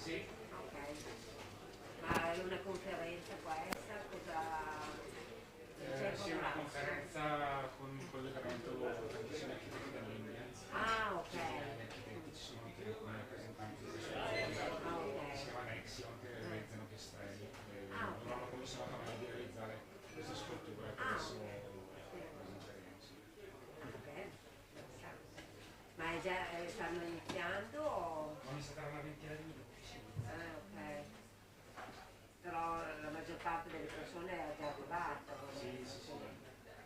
Sì. Ok. Ma è una conferenza questa? Cosa... Sì, una conferenza con un collegamento tantissimi architetti dall'India. Ah, ok. Gli architetti ci sono anche alcuni rappresentanti di questa azienda, Ok. si chiama Connexion, che realizzano piastrelli. Ah, Loro hanno commissionato a me di realizzare queste sculture che adesso presenteremo. Sì. bene, interessante. Ma è già, stanno iniziando o... Ho iniziato una ventina di minuti, sì. Ok. Però la maggior parte delle persone è già arrivata. Sì, sì, sì.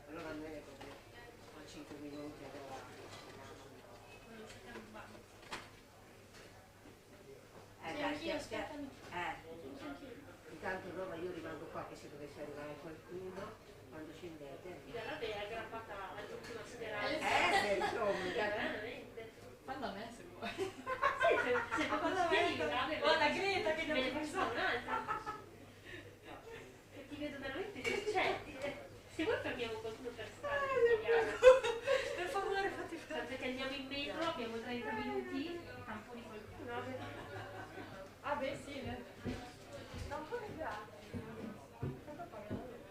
Allora noi è così, a 5 minuti allora. Dai, intanto allora io rimango qua che se dovesse arrivare qualcuno, quando scendete. La vera è aggrappata all'ultima speranza. Insomma. Fallo a me se vuoi. Sì, se Fallo a me. Guarda Greta che ne non faccio un'altra. E ti vedo veramente, cioè, se vuoi fermiamo qualcuno per strada, per favore fatti fare. perché andiamo in metro, abbiamo 30 minuti, tamponi qualcuno. Ah beh sì, tamponi gratis. Tanto pagano loro.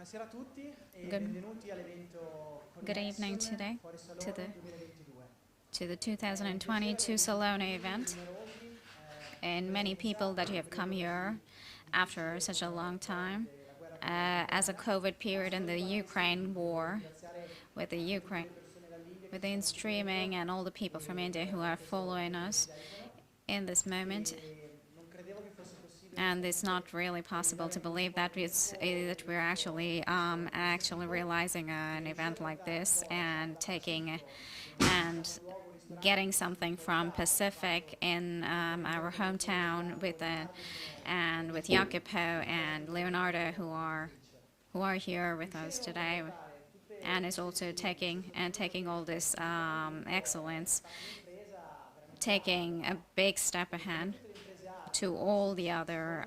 Buonasera a tutti e Good, benvenuti all'evento good evening Connexion today Fuori to Salone the 2022. to the 2022 Salona event, and many people that have come here after such a long time, as a COVID period in the Ukraine war, with the streaming and all the people from India who are following us in this moment. And it's not really possible to believe that that we're actually realizing an event like this and getting something from Pacific in our hometown with Jacopo and Leonardo who are here with us today, and is also taking all this excellence, taking a big step ahead to all the other,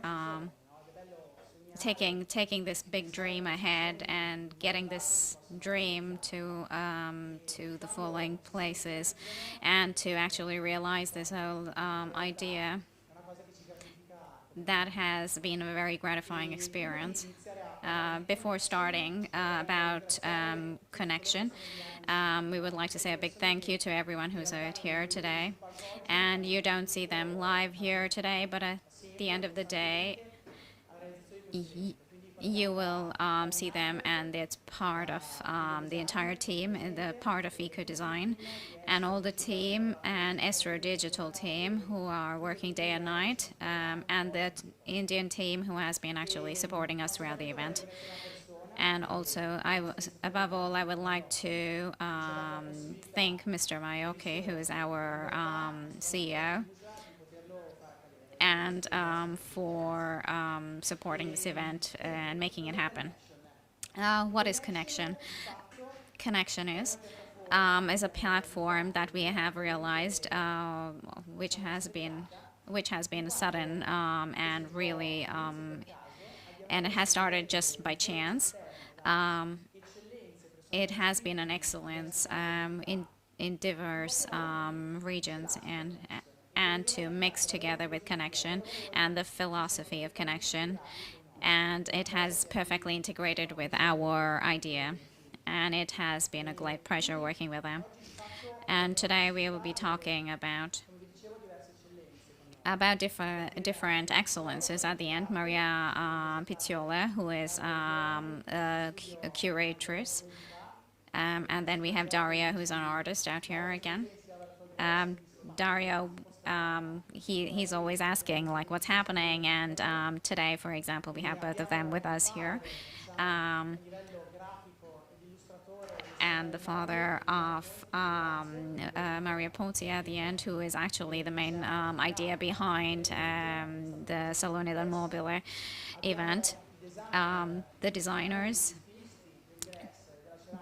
taking this big dream ahead and getting this dream to the following places, and to actually realize this whole idea. That has been a very gratifying experience. Before starting about Connexion, we would like to say a big thank you to everyone who's out here today. And you don't see them live here today, but at the end of the day, you will see them, and it's part of the entire team, and the part of Eco Design, and all the team and Estro Digital team who are working day and night, and the Indian team who has been actually supporting us throughout the event. And also, above all, I would like to thank Mr. Mayoki, who is our CEO, and for supporting this event and making it happen. What is Connexion? Connexion is a platform that we have realized, which has been sudden and really, and it has started just by chance. It has been an excellence in diverse regions, and to mix together with Connexion and the philosophy of Connexion, and it has perfectly integrated with our idea, and it has been a great pleasure working with them. And today we will be talking about different excellences at the end. Maria Pizziola, who is a curatress, and then we have Dario, who's an artist out here again. Dario, he's always asking like what's happening, and today, for example, we have both of them with us here. And the father of Maria Ponzi at the end, who is actually the main idea behind the Salone del Mobile event. The designers,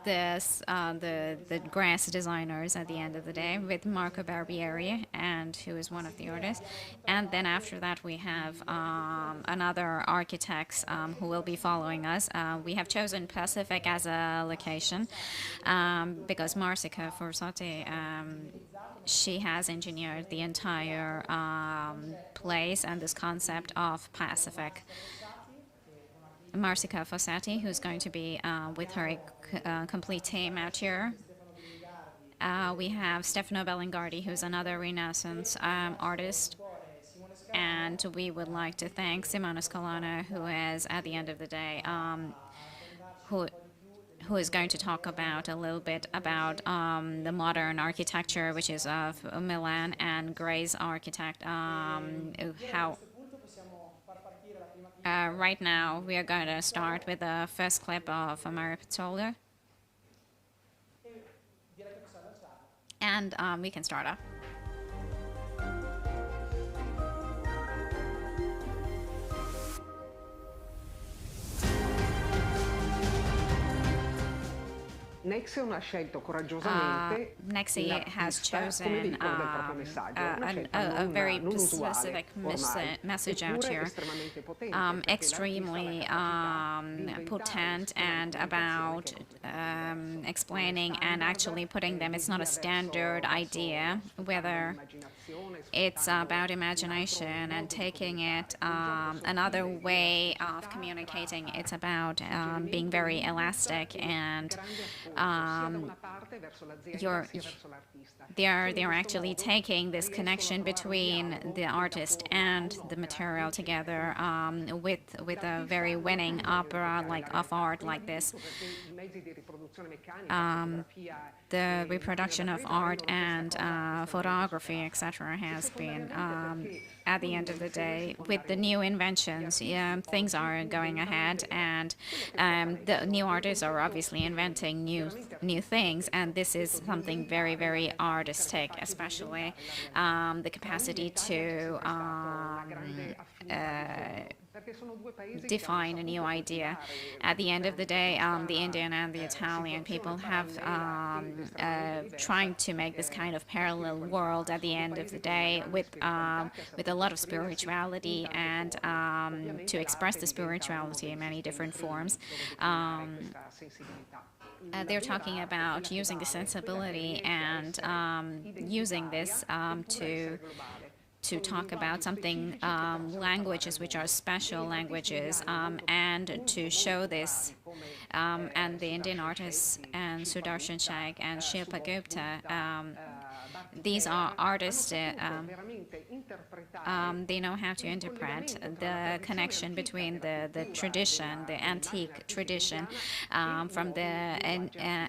the grass designers at the end of the day, with Marco Barbieri, and who is one of the artists. And then after that we have another architects who will be following us. We have chosen Pacific as a location because Marsica Forsati, she has engineered the entire place and this concept of Pacific. Marsica Fossati, who's going to be with her complete team out here. We have Stefano Bellingardi, who's another Renaissance artist. And we would like to thank Simona Scalano, who is, at the end of the day, who is going to talk about a little bit about the modern architecture, which is of Milan, and Gray's architect, right now, we are going to start with the first clip of Maria Pizziola. And we can start up. Nexion ha scelto coraggiosamente Nexi has chosen a very specific message out here, extremely potent, and about explaining and actually putting them. It's not a standard idea, whether It's about imagination and taking it another way of communicating. It's about being very elastic, and you're they're actually taking this connection between the artist and the material together with a very winning opera of art like this. The reproduction of art and photography, etc., has been, at the end of the day, with the new inventions, things are going ahead, and the new artists are obviously inventing new things, and this is something very, very artistic, especially the capacity to define a new idea. At the end of the day, the Indian and the Italian people have trying to make this kind of parallel world at the end of the day with a lot of spirituality, and to express the spirituality in many different forms. They're talking about using the sensibility and using this to talk about something, languages which are special languages, and to show this. And the Indian artists and Sudarshan Shag and Shilpa Gupta, these are artists, they know how to interpret the connection between the tradition, the antique tradition, from the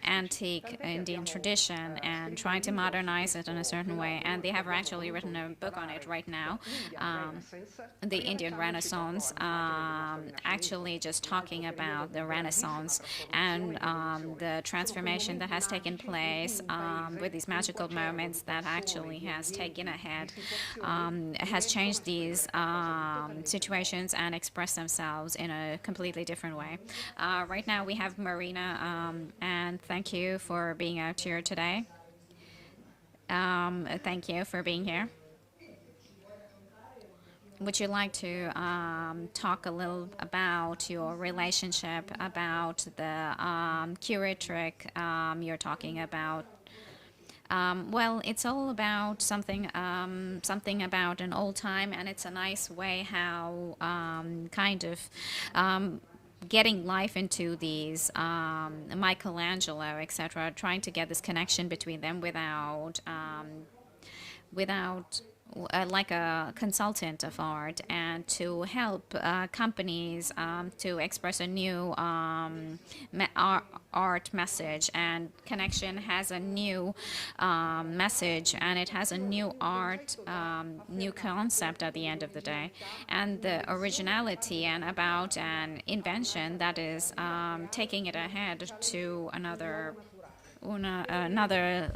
antique Indian tradition, and trying to modernize it in a certain way. And they have actually written a book on it right now, the Indian Renaissance, actually just talking about the Renaissance and the transformation that has taken place with these magical moments that actually has taken ahead, has changed these situations and expressed themselves in a completely different way. Right now we have Marina, and thank you for being out here today. Thank you for being here. Would you like to talk a little about your relationship, about the curatoric you're talking about? Well, it's all about something about an old time, and it's a nice way how kind of getting life into these Michelangelo, etc., trying to get this connection between them without like a consultant of art, and to help companies to express a new art message. And Connexion has a new message, and it has a new art, new concept at the end of the day, and the originality, and about an invention that is taking it ahead to another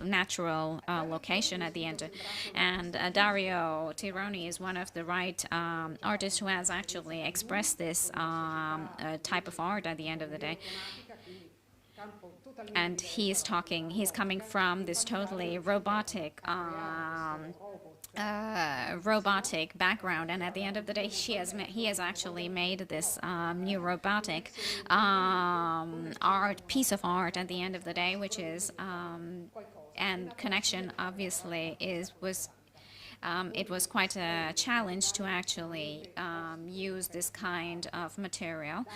natural location at the end. And Dario Tironi is one of the right artists who has actually expressed this type of art at the end of the day. And he's coming from this totally robotic background, and at the end of the day he has actually made this new robotic piece of art at the end of the day, which is and Connexion obviously was it was quite a challenge to actually use this kind of material.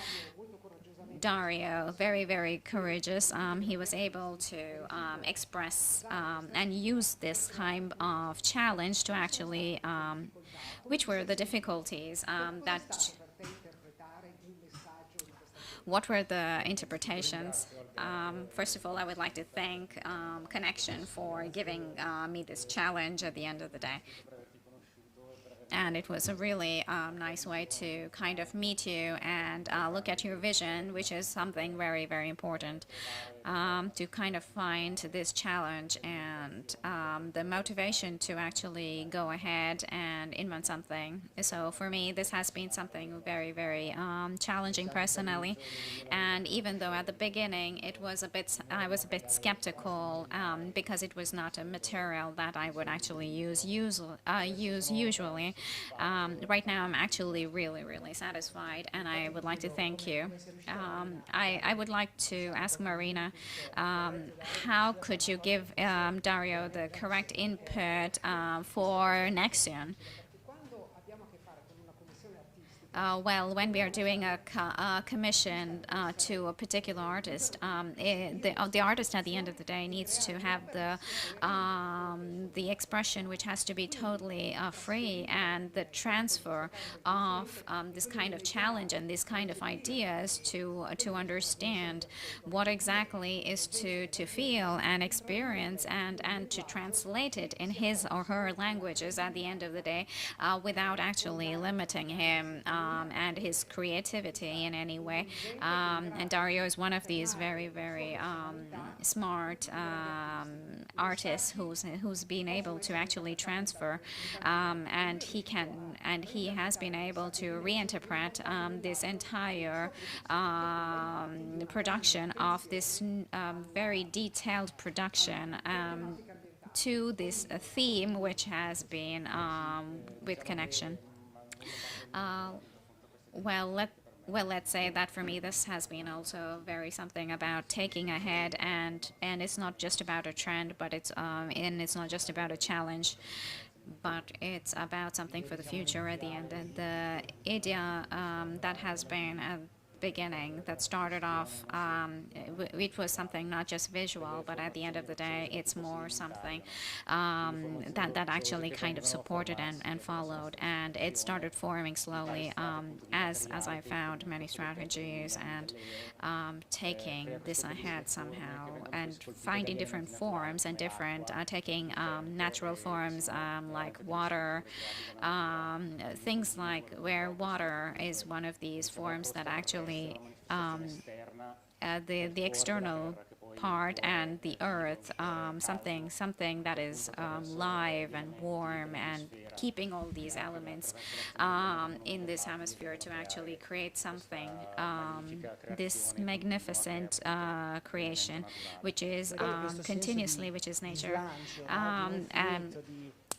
Dario, very, very courageous. He was able to express and use this kind of challenge to actually, which were the difficulties what were the interpretations? First of all, I would like to thank Connexion for giving me this challenge at the end of the day. And it was a really nice way to kind of meet you and look at your vision, which is something very, very important, to kind of find this challenge and the motivation to actually go ahead and invent something. So for me, this has been something very, very challenging personally. And even though at the beginning I was a bit skeptical because it was not a material that I would actually use usually. Right now I'm actually really, really satisfied, and I would like to thank you. I would like to ask Marina India. How could you give Dario the correct input for Nexion? Well, when we are doing a commission to a particular artist, the artist at the end of the day needs to have the expression, which has to be totally free, and the transfer of this kind of challenge and this kind of ideas to understand what exactly is to feel and experience, and to translate it in his or her languages at the end of the day, without actually limiting him and his creativity in any way. And Dario is one of these very, very smart artists who's been able to actually transfer, and he has been able to reinterpret this entire production of this very detailed production to this theme, which has been with Connexion. Well, let's say that for me this has been also very something about taking ahead, and it's not just about a trend, but it's not just about a challenge, but it's about something for the future at the end. And the idea that has been a beginning, that started off, it was something not just visual, but at the end of the day it's more something that actually kind of supported and followed, and it started forming slowly as I found many strategies, and taking this ahead somehow, and finding different forms and different taking natural forms like water, things like where water is one of these forms that actually the external part, and the earth, something that is live and warm, and keeping all these elements in this hemisphere to actually create something, this magnificent creation, which is continuously, which is nature.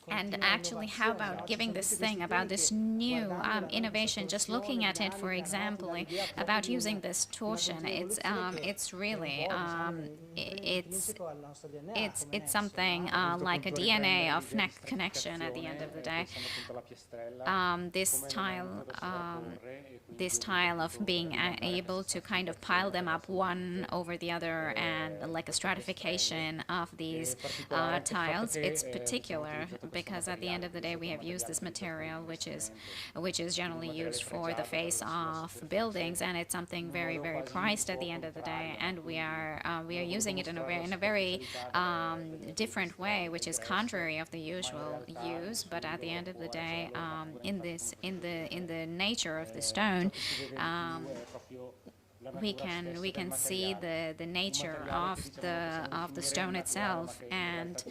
And actually, how about giving this thing, about this new innovation, just looking at it, for example, about using this torsion, it's really, it's something like a DNA of Connexion at the end of the day. This style of being able to kind of pile them up one over the other, and like a stratification of these tiles, it's particular, because at the end of the day we have used this material, which is generally used for the face of buildings, and it's something very, very prized at the end of the day, and we are using it in a very different way, which is contrary of the usual use. But at the end of the day, in the nature of the stone, we can see the nature of the stone itself, and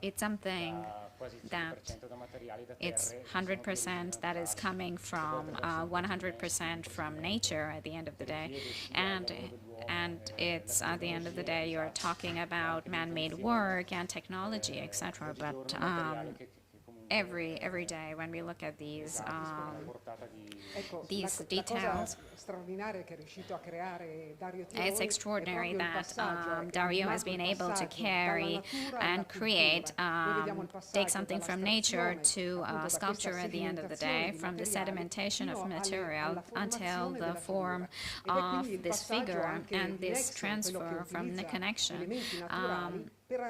it's something that it's 100% that is coming from 100% from nature at the end of the day, and it's at the end of the day you're talking about man-made work and technology, etc. But every day when we look at these details, it's extraordinary that Dario has been able to carry and create, take something from nature to sculpture at the end of the day, from the sedimentation of material until the form of this figure, and this transfer from the Connexion.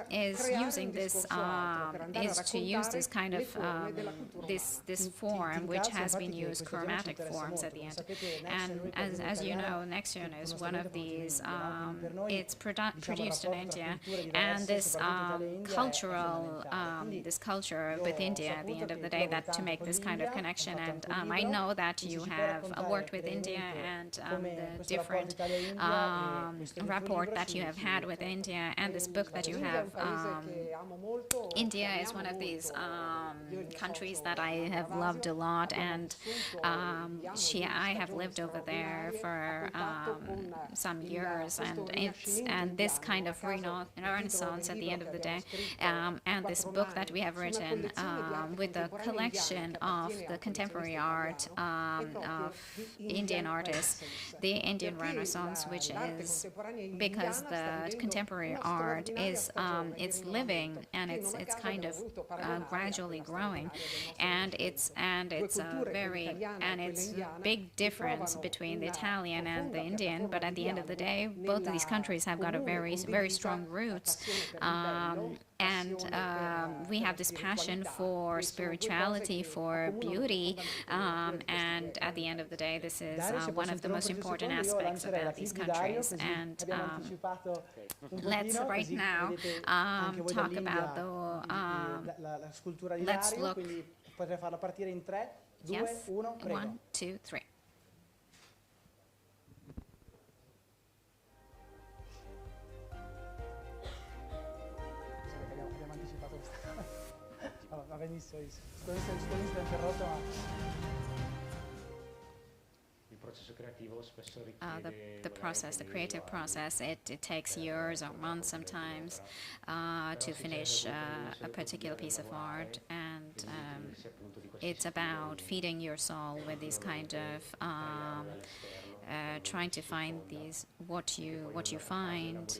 Is using this, is to use this kind of this form, which has been used, chromatic forms at the end. And as you know, Nexion is one of these. It's produced in India, and this cultural, this culture with India at the end of the day, that to make this kind of connection. And I know that you have worked with India, and the different rapport that you have had with India, and this book that you have have che amo molto, India che is one of amiamo these molto. Io e il mio countries socio that I have Gervasio loved a lot, abbiamo and vissuto e viviamo I have stagioni lived over there straordinarie for a contatto con some years, questo and rinascimento this indiano. kind Non a of caso il titolo renaissance del at the libro end che of the abbiamo day, scritto, and this book that we have su una written collezione di arte with the contemporanea collection indiana che of appartiene the al contemporary collezionista art italiano, è proprio of the Indian artists, Renaissance, the Indian perché Renaissance, which l'arte is contemporanea because indiana sta the vivendo contemporary una art straordinaria is stagione di it's rinnovamento, living, and che non a it's caso kind abbiamo of voluto paragonare gradually a quella growing, straordinaria del nostro and Rinascimento. Due it's a culture, quella very italiana and e quella it's a indiana, big difference ritrovano between the una Italian and the profonda Indian, but piattaforma at di the end of the day, dialogo both of these nella countries have got a comune very condivisa strong roots, passione per il bello, and passione per we la have this passion spiritualità, for che sono due cose spirituality, che for accomunano beauty, fondamentalmente le nature di and questi at due the end of the day, this is Dario, se one posso of the most interromperti un important secondo, io aspects lancerei la about these clip di Dario, countries, così and abbiamo anticipato un let's pochino, right così now vedete anche voi talk dall'India about la scultura di let's Dario, look. quindi potrei farla partire in 3, 2, Yes, 1, prego. 1, 2, 3. Abbiamo anticipato questa cosa. Allora, va benissimo. Scusami se ho interrotto, ma Il processo creativo spesso richiede the process, the creative process, it takes years or months sometimes to finish a particular piece of art, and it's about feeding your soul with these kind of trying to find these what you find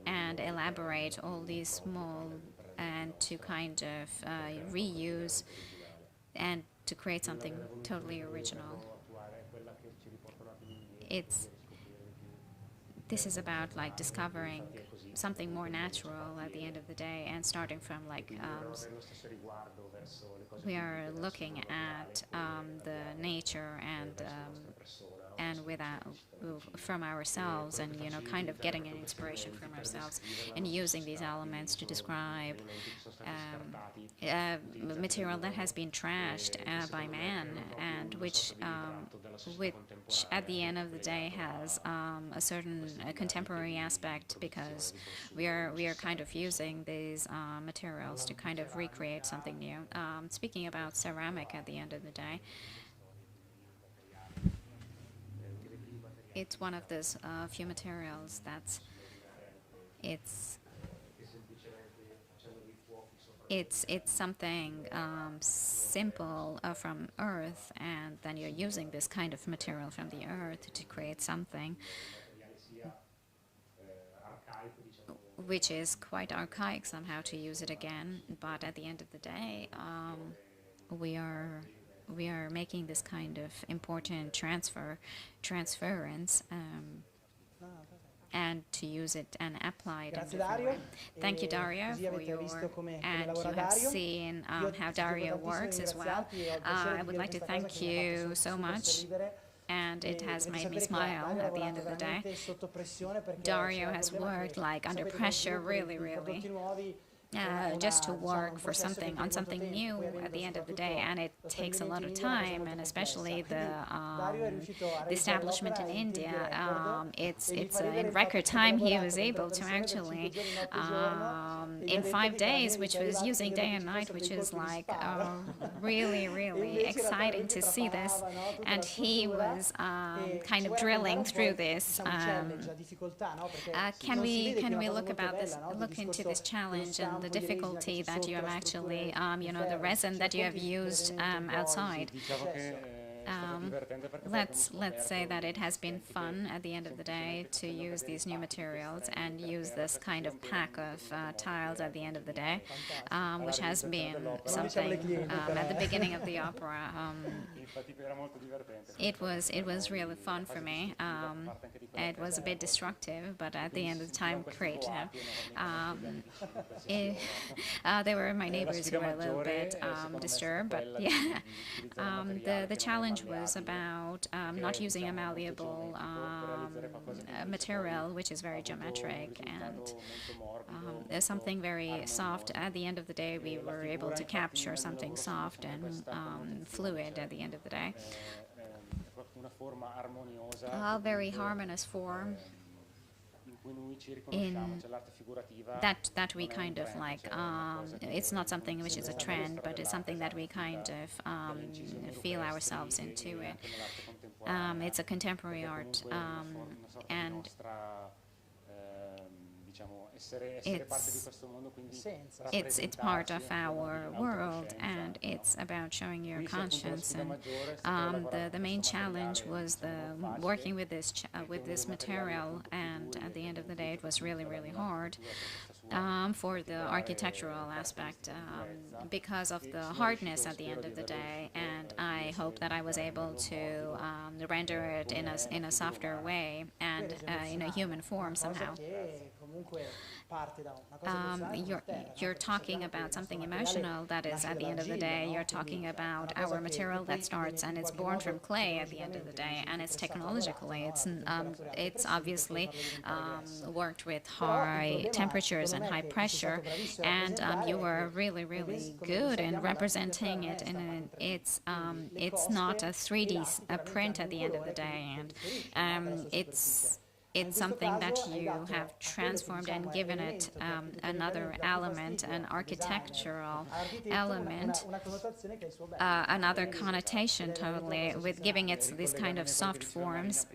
and elaborate all these small, and to kind of reuse and to create something totally original. This is about like discovering something more natural at the end of the day, and starting from like we are looking at the nature and without from ourselves, and kind of getting an inspiration from ourselves and using these elements to describe material that has been trashed by man, and which at the end of the day has a certain contemporary aspect, because we are kind of using these materials to kind of recreate something new. Speaking about ceramic, at the end of the day, it's one of those few materials that's it's something simple from earth, and then you're using this kind of material from the earth to create something which is quite archaic somehow to use it again. But at the end of the day, we are making this kind of important transference, and to use it and apply it in grazie different Dario. way. Thank you, Dario, Così for avete your visto come and lavora you have Dario. seen Io how ti Dario devo works as well. ringraziarti e ho il piacere I di would dire like to questa cosa thank che mi ha you fatto so super much, sorridere. and it has Dovete made me sapere che smile Dario ha at the end of lavorato the day. veramente sotto pressione, perché Dario c'era il has problema worked che like under sapete che pressure, lo sviluppo really, dei prodotti really. nuovi Just to diciamo, work un for processo che something impiega on molto something tempo, new poi at avendo the end of the day, soprattutto and it lo takes a lot stabilimento of in India è una cosa time, molto and complessa. especially Quindi Dario è riuscito a the realizzare establishment l'opera in in tempi India. record, It's e mi fa ridere in il fatto record che time he lavorato was con able to persone per 5 actually giorni, notte e giorno, e gli ha in detto 5 di days, Carnieri which che è was arrivato, using credevo day che and ci night, fossero which dei is colpi di like sparo. really, E really invece in realtà exciting veramente to see this. preparava, no, tutta And la he struttura, was e kind ci of vuoi drilling raccontare un po', through this. diciamo, il challenge, la difficoltà, no? Perché Can non si we vede qui una cosa look molto about this, bella, no? Del look into discorso this challenge dello and the stampo di resina che difficulty c'è that you sotto, have la actually, struttura di the ferro. resin Ci that you have racconti used brevemente un po' outside? Diciamo che è stato divertente perché poi abbiamo Let's say that it has been scoperto fun at the end of the day to use these new materials and use this kind of pack of tiles at the end of the day, which has been something at the beginning of the opera. infatti era molto divertente. It was really fun for me. It was a bit destructive, but at the end of the time, great. They were my neighbors who were a little bit disturbed, but yeah. The challenge was about not using a malleable material, which is very geometric, and something very soft. At the end of the day, we were able to capture something soft and fluid at the end of the day. Una forma armoniosa, A very harmonious form, cui noi ci riconosciamo, c'è l'arte figurativa. that we kind of like it's not something which is a trend, but it's something that we kind of feel ourselves into it. It's a contemporary art, and it's part of our world, and it's about showing your conscience. And the main challenge was working with this material, and at the end of the day, it was really hard. For the architectural aspect, because of the hardness at the end of the day, and I hope that I was able to render it in a softer way and in a human form somehow. You're talking about something emotional that is, at the end of the day, you're talking about our material that starts and it's born from clay at the end of the day, and it's technologically, it's obviously worked with high temperatures and high pressure, and you were really good in representing it, and it's not a 3D print at the end of the day, and it's something that you have transformed and given it another element, an architectural element, another connotation totally, with giving it these kind of soft forms.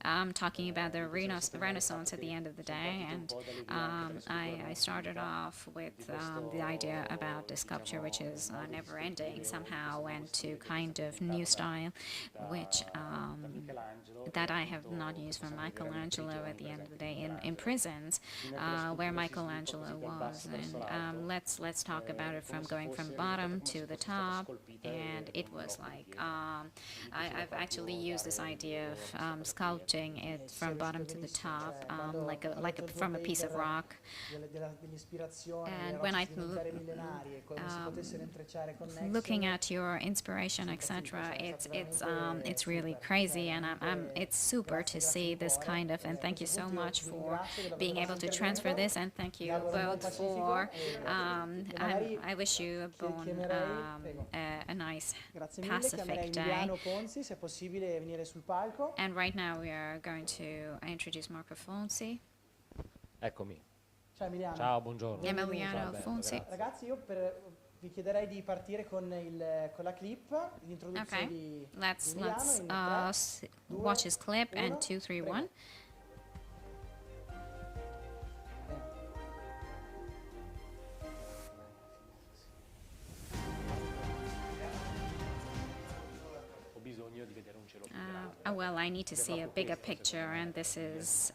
I'm talking about the Renaissance at the end of the day, and I started off with the idea about the sculpture, which is never-ending somehow, and to kind of new style, which that I have not used from Michelangelo at the end of the day in prisons, where Michelangelo was. And let's talk about it from going from bottom to the top, and it was like I've actually used this idea of sculpting it from bottom to the top, from a piece of rock. And when I looking at your inspiration, etc., it's really crazy, and it's super to see this kind of. And thank you so much for being able to transfer this, and thank you both for. I wish you a nice Pacific day. And right now we are going to introduce Marco Fonsi. Eccomi. Ciao Emiliano. Ciao, buongiorno. Emiliano Fonsi. Ragazzi, io vi chiederei di partire con la clip, l'introduzione di Let's Emiliano. watch his clip, and 2, 3, 1. Well, I need to see a bigger picture, and this is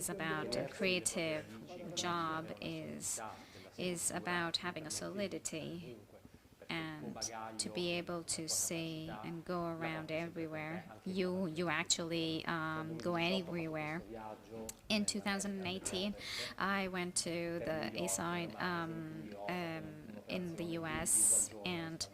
about a creative job, is about having a solidity and to be able to see and go around everywhere. You actually go anywhere. In 2018, I went to the east side in the U.S., and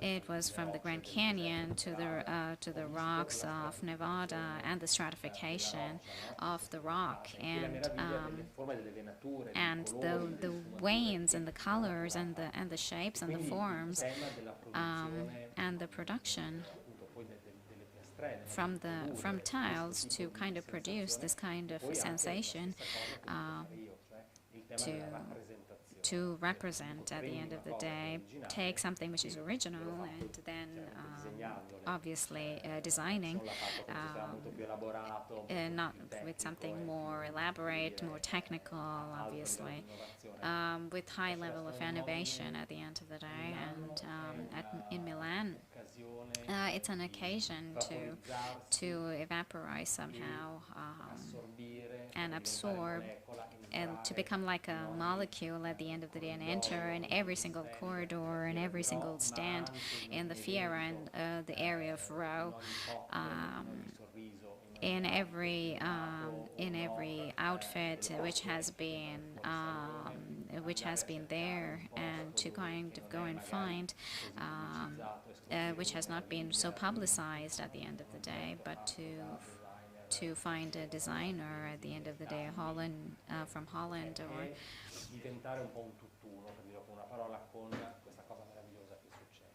it was from the Grand Canyon to the rocks of Nevada, and the stratification of the rock, and the veins and the colors and the shapes and the forms, and the production from tiles to kind of produce this kind of sensation, to represent, at the end of the day, take something which is original, and then obviously designing, not with something more elaborate, more technical, obviously, with high level of innovation at the end of the day. And in Milan, it's an occasion to evaporate somehow, and absorb, and to become like a molecule at the end of the day, and enter in every single corridor and every single stand in the Fiera and the area of Rho, in every outfit which has been there, and to kind of go and find, which has not been so publicized at the end of the day, but to find a designer at the end of the day, from Holland, or diventare un po' un tutt'uno, per dire con una parola, con questa cosa meravigliosa che succede.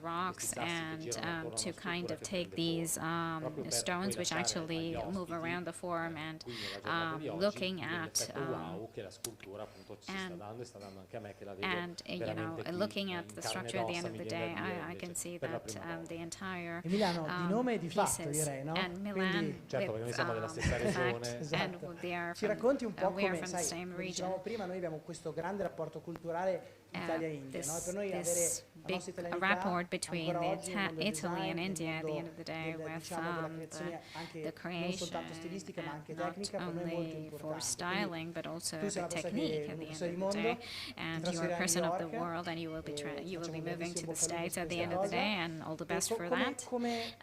rocks questi sassi che and girano attorno a to una kind struttura of che take prende these forma, proprio per stones poi which lasciare actually agli move ospiti, around the form and qui nella giornata di oggi, looking quindi at l'effetto wow che la scultura appunto ci sta dando e sta dando anche a me che la vedo And veramente qui looking at in the carne structure ed at the ossa, end of mi the viene day, da dire I can invece see per la that prima volta. the entire Emiliano, di nome e di fatto pieces direi, no? and Milan Quindi certo perché noi siamo della stessa the fact, regione Esatto. and they are ci from, racconti un po' we are come, from the sai, same come region. dicevamo prima, noi abbiamo questo grande rapporto culturale Italia-India, no? E per noi avere This la big nostra italianità rapport between ancora oggi nel mondo del Italy design, and nel India at the mondo end of the day with diciamo, della creazione anche the non soltanto creation stilistica ma anche and not tecnica, per noi è molto only importante. for styling but also tu sei the una persona technique che at una the persona end di of the mondo, day, ti and you are a trasferirai a person New of the York world and you will be e you will be facciamo un moving to the grandissimo bocca al lupo States su at the questa end of the cosa. day, and all the best for that. Come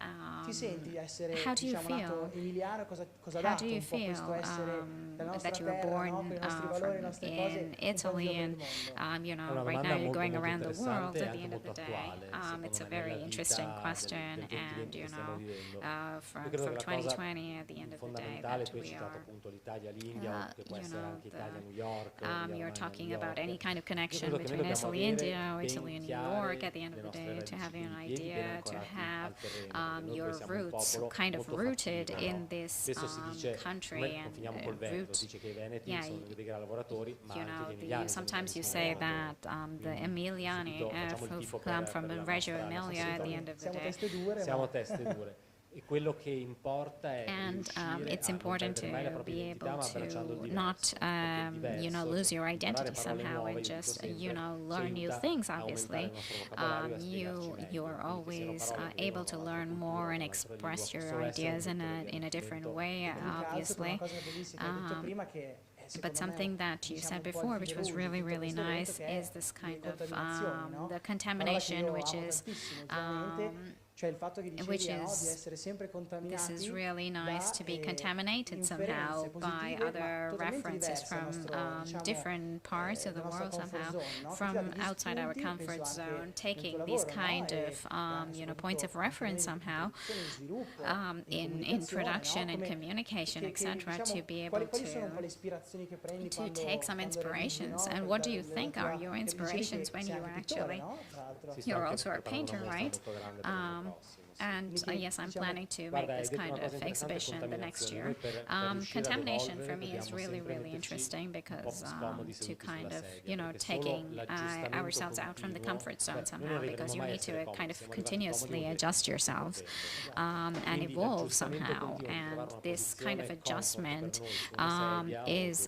ti senti di essere How do you diciamo, nato feel? emiliano? Cosa ha How dato do you un po' questo feel essere della nostra that you were terra, no? born Con i nostri valori, le nostre cose, in un po' in Italy giro per il and mondo? you È know una right domanda now you're molto, going molto around the world interessante e at the anche end of the molto day. attuale, secondo It's a me, very nella interesting vita question, del 2020 and che you stiamo know vivendo. Io from credo che la cosa 2020 at the end of the day fondamentale, that tu hai we citato are appunto l'Italia, l'India, che può you essere know anche Italia-New York, you're talking New about York. any kind of Io connection credo che noi between dobbiamo Italy and avere India or ben Italy and New chiare York at the end le of the nostre day, to radici, have an quindi i piedi ben idea, to ancorati have al terreno, perché noi your poi siamo un roots popolo kind of molto rooted fattivo, no? in this Spesso si dice, country noi and confiniamo col Veneto, si root. dice che i veneti Yeah, sono dei grandi lavoratori, ma you anche know, gli emiliani sono sometimes you grandissimi say lavoratori. that the Quindi Emiliani subito facciamo il who tifo come per from la Reggio nostra Emilia at the end of the Siamo day. teste dure, siamo ma teste dure. E quello che importa è And riuscire it's a non important perdere mai la to propria be identità, able ma abbracciando il to diverso. not, Perché il you know, diverso, lose your imparare identity parole somehow nuove, and io dico just, sempre, you know, ci learn new aiuta things, a aumentare obviously. il nostro vocabolario e a spiegarci meglio. You're Quindi che siano always parole che able vengono to da un'altra learn cultura, more and da un'altra lingua, express your possono essere ideas in addirittura in a different way, più che altro per obviously. una cosa bellissima che hai detto prima che secondo But me, something that you diciamo, said un po' il before, which fil was rouge really, di tutto really questo evento, nice, che è is this le kind of contaminazioni, no? the Parola che contamination, io which amo is tantissimo ultimamente, cioè il fatto che which dicevi no, is- di essere sempre this contaminati is really nice to be da contaminated somehow inferenze by positive, ma other totalmente references diverse dal from nostro, diciamo, different parts of the dalla nostra world comfort somehow, zone, no? Che ti from dà degli outside our spunti, comfort penso anche zone, nel tuo taking these lavoro, no? kind E of anche you know, points of soprattutto reference in somehow produzione, in sviluppo, in comunicazione, production no? and Come- communication, che, etc., diciamo, to be able quali sono un po' le ispirazioni che prendi to quando, take some quando realizzi, inspirations. no? And Per what do dare you della think tua- are your perché dicevi che inspirations when sei you anche pittore, actually no? Tra l'altro. Si sta You're anche also a preparando painter, una mostra right? molto grande per l'anno prossimo, sì. And Quindi, yes, I'm diciamo, planning to Guarda, make hai this detto kind una of cosa interessante, exhibition the next contaminazione. year. Noi per riuscire ad Contamination for evolvere me is dobbiamo really, sempre really metterci interesting un po' because più scomodi to seduti kind sulla of, sedia, you know, perché solo taking l'aggiustamento ourselves out from the continuo, comfort zone noi non somehow, arriveremo because you mai a need to essere kind comodi, of siamo arrivati continuously comodi adjust perché yourselves stiamo and Quindi evolve l'aggiustamento somehow. continuo di trovare And una this kind of posizione comfort adjustment per noi su una sedia o is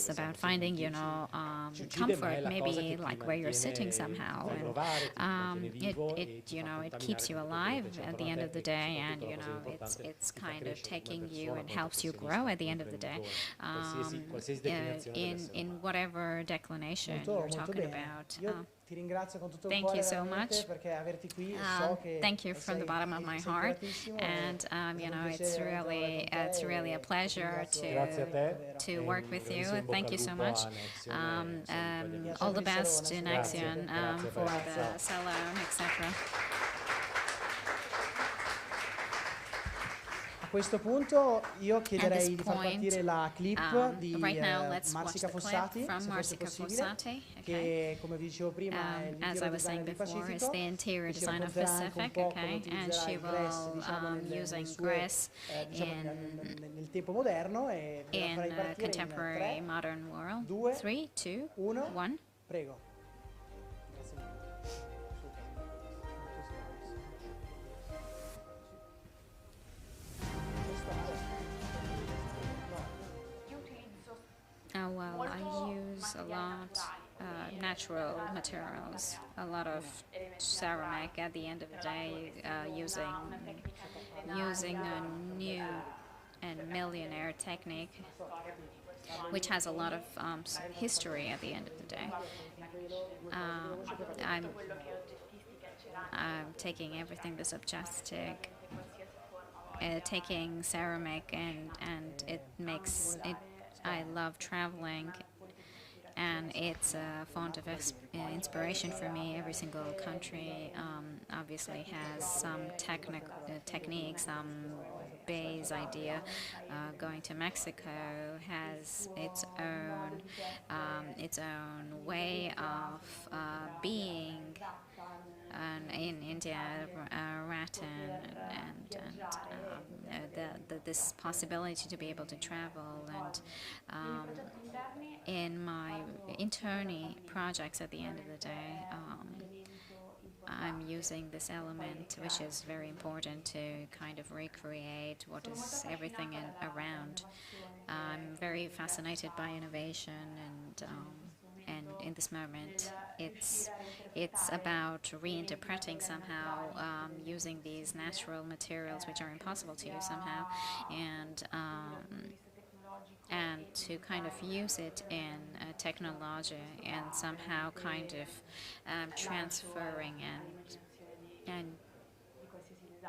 dove siamo about finding, you seduti, know, ci uccide, ma è comfort, la cosa maybe che ti like where you're sitting mantiene, ti somehow, fa and provare, ti mantiene vivo e ti you fa know, it contaminare keeps you tutto quello alive che c'è at intorno the a end te of the e day, soprattutto and la you cosa know, importante it's ti fa kind of crescere come taking you persona, and come helps you professionista, grow at the come end of the day. imprenditore, qualsiasi declinazione deve essere In umana. whatever declination Molto, you're molto talking bene. about. Io ti ringrazio con tutto il Thank cuore you so veramente, much. perché averti qui so che Thank you from the bottom of my sei heart, curatissimo and e you è know, un it's piacere really lavorare con te a e pleasure ti ringrazio Grazie a te. davvero. to work with you. In bocca Thank al you so lupo much. a Connexion e saluto agli All the amici. best to Grazie. Connexion Grazie, for grazie. the salon, etc. A questo punto io chiederei this di far point, partire la clip di right now, let's watch Marsica the clip Fossati, from se fosse Marsica possibile, Fossati, che come vi dicevo prima è as I l'interior was saying designer del before, is Pacifico, the interior che ci design of racconterà anche un Pacific, po' come okay, and utilizzerà she il grass, will diciamo, using suo, grass diciamo, in nel tempo moderno e ve la in farei partire contemporary in 3, modern world. 2, 3, 2, 1, 1. prego. Grazie mille. Well, I use a lot natural materials, a lot of ceramic at the end of the day, using a new and millionaire technique, which has a lot of history at the end of the day. I'm taking everything that's subjectic, taking ceramic, and it makes it. I love traveling, and it's a font of inspiration for me. Every single country obviously has some technique, some base idea. Going to Mexico has its own way of being, and in India, rattan, and this possibility to be able to travel. And in my internee projects, at the end of the day, I'm using this element, which is very important to kind of recreate what is everything around. I'm very fascinated by innovation, and in this moment, it's about reinterpreting somehow, using these natural materials which are impossible to use somehow, and to kind of use it in technology and somehow kind of transferring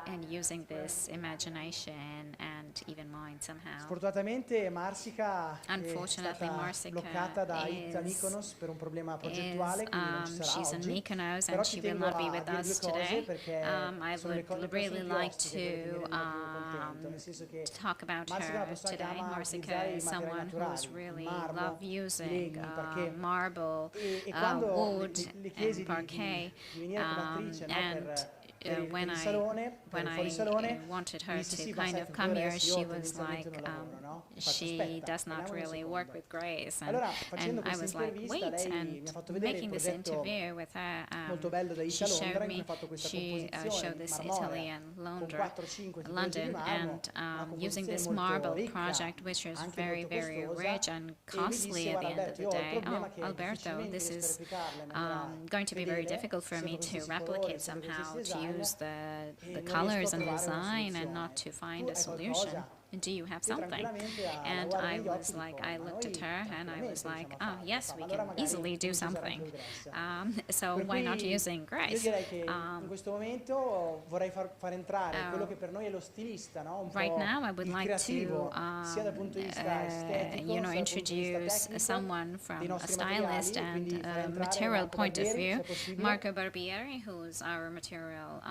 and using this imagination and even mind somehow. Sfortunatamente Marsica è Unfortunately, stata Marsica bloccata da Mykonos per un problema progettuale, quindi non ci sarà she's in oggi. Mykonos Però and ci she will tengo not be a with dire us due cose today. perché I sono le would really prossime like ospiti che to vedrete più contento, nel senso che talk about Marsica è una her persona che today. ama Marsica utilizzare is i materiali someone who's naturali, il really marmo, love i using legni, il parquet. marble, E quando wood, le chiesi and parquet, di venire come attrice, no, and per il salone, per il fuorisalone, wanted mi her disse to sì, kind sai, of come here, Dolores, she io was like, tendenzialmente non lavoro, no? Faccio, she aspetta, does not parliamo un really secondo. work with grace. Allora, facendo And I questa was like, intervista, wait, lei and mi ha fatto vedere il making this progetto interview with her, molto bello da she Ita showed Londra, in cui me, ha fatto questa she composizione showed this marmorea Italian con Londra, 4-5 tipologie di London, marmo, and una using composizione this molto marble ricca, project, which is anche very, molto very costosa, rich and e mi costly disse, at the guarda end of Alberto, the io ho il day. problema Oh, che Alberto, difficilmente this riesco a is replicarla in maniera going to be very fedele, difficult for me sempre to qualsiasi replicate colore, sempre somehow, qualsiasi to design, use the e non riesco colors a and trovare una design and soluzione. not to Tu find hai a solution. qualcosa? Do you have E something? tranquillamente la And guardo I negli was occhi e like, dico, I ma looked noi at her and I was tranquillamente like, riusciamo a oh farlo. yes, Fa, we allora can magari easily do cominci a usare something. anche il grass. So Per why not cui using io grace? direi che in questo momento vorrei far entrare quello che per noi è lo stilista, no? Un Right po' now, I would il like creativo, to, sia dal punto di vista estetico, sia dal punto di vista introduce tecnico, someone dei from a nostri stylist materiali, quindi and far a entrare material Marco point of Barbieri, view. se possibile. Marco Barbieri, who's our material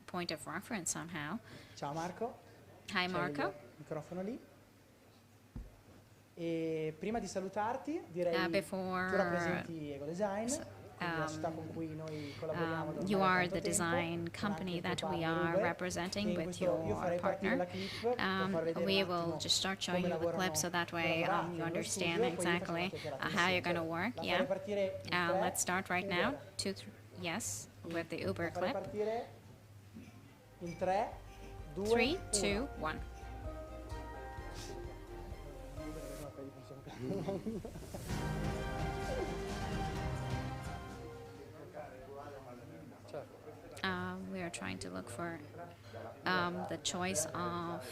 point of reference somehow. Ciao Marco. Hi, C'è Marco. il microfono lì. E prima di salutarti direi before, tu rappresenti Ego Design, quindi la società con cui noi collaboriamo da you ormai are tanto the tempo, design con anche company il tuo that we partner are Uber, representing che in with questo your io farei partire partner. la clip per far vedere We un attimo will just start showing come you the clip so that way lavorate you nello understand studio, e poi facciamo exactly una chiacchierata how you're insieme. going to work. La Yeah. farei partire in 3, Let's start right 2, now. 1. Yes, with the Uber La farei clip. partire in 3, 2, 3, 1. 2, 1. We are trying to look for the choice of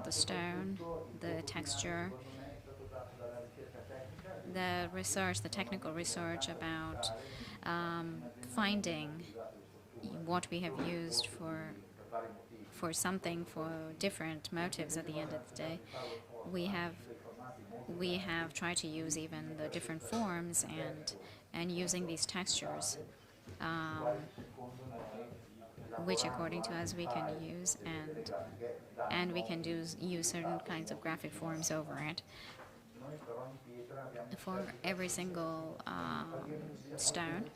the stone, the texture, the research, the technical research about finding what we have used for something, for different motives at the end of the day. We have tried to use even the different forms and using these textures, which according to us we can use, and we can use certain kinds of graphic forms over it. For every single stone,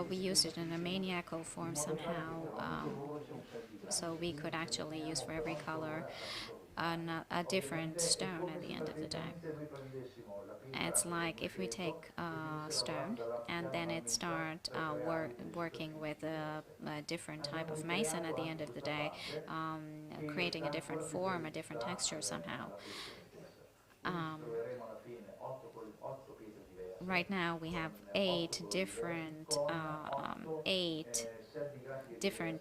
we used it in a maniacal form somehow, so we could actually use for every color a different stone at the end of the day. It's like if we take a stone and then it start working with a different type of mason at the end of the day, creating a different form, a different texture somehow. Right now we have 8 different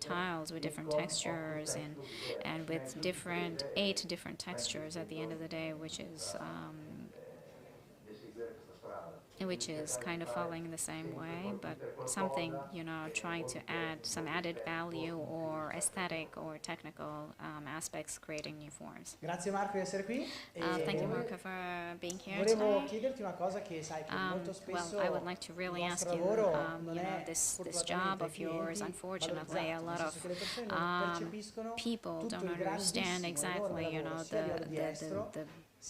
tiles with different textures and with 8 different textures at the end of the day, which is kind of following the same way, but something, trying to add some added value or aesthetic or technical aspects, creating new forms. Grazie Marco di essere qui. Thank you, Marco, for being here Volevo today. chiederti una cosa che sai che molto spesso I would like to really il ask vostro you, lavoro non è this fortunatamente job ai of yours, clienti unfortunately, a valorizzato, lot nel of senso che le persone non percepiscono people tutto don't il understand grandissimo exactly, enorme lavoro, sia a livello di estro,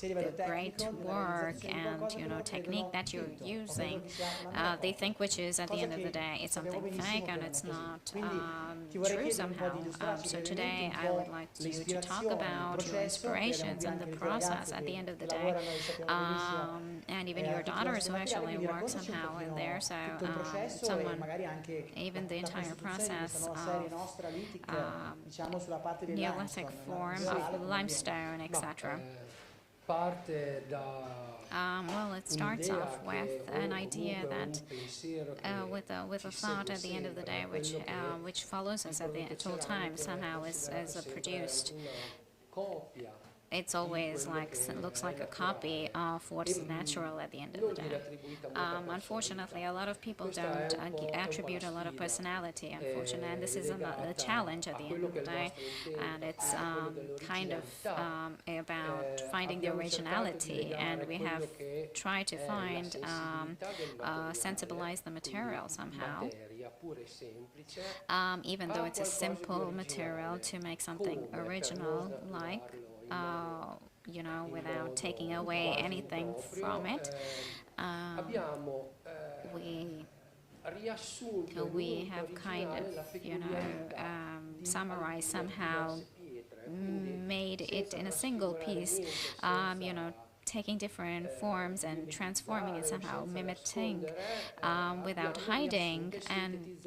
the great work and technique that you're using, they think which is at the end of the day it's something fake and it's not true somehow. So today I would like you to talk about your inspirations and the process at the end of the day, and even your daughters who actually work somehow in there. So someone, even the entire process of Neolithic form of limestone, etc. Well, it starts off with an idea that, with a thought at the end of the day, which follows us at all times somehow is produced. It's always looks like a copy of what's natural at the end of the day. Unfortunately, a lot of people don't attribute a lot of personality, unfortunately, and this is a challenge at the end of the day, and it's kind of about finding the originality, and we have tried to find, sensibilize the material somehow, even though it's a simple material, to make something original, without taking away anything from it. We have kind of, summarized somehow, made it in a single piece, taking different forms and transforming it somehow, mimicking without hiding, and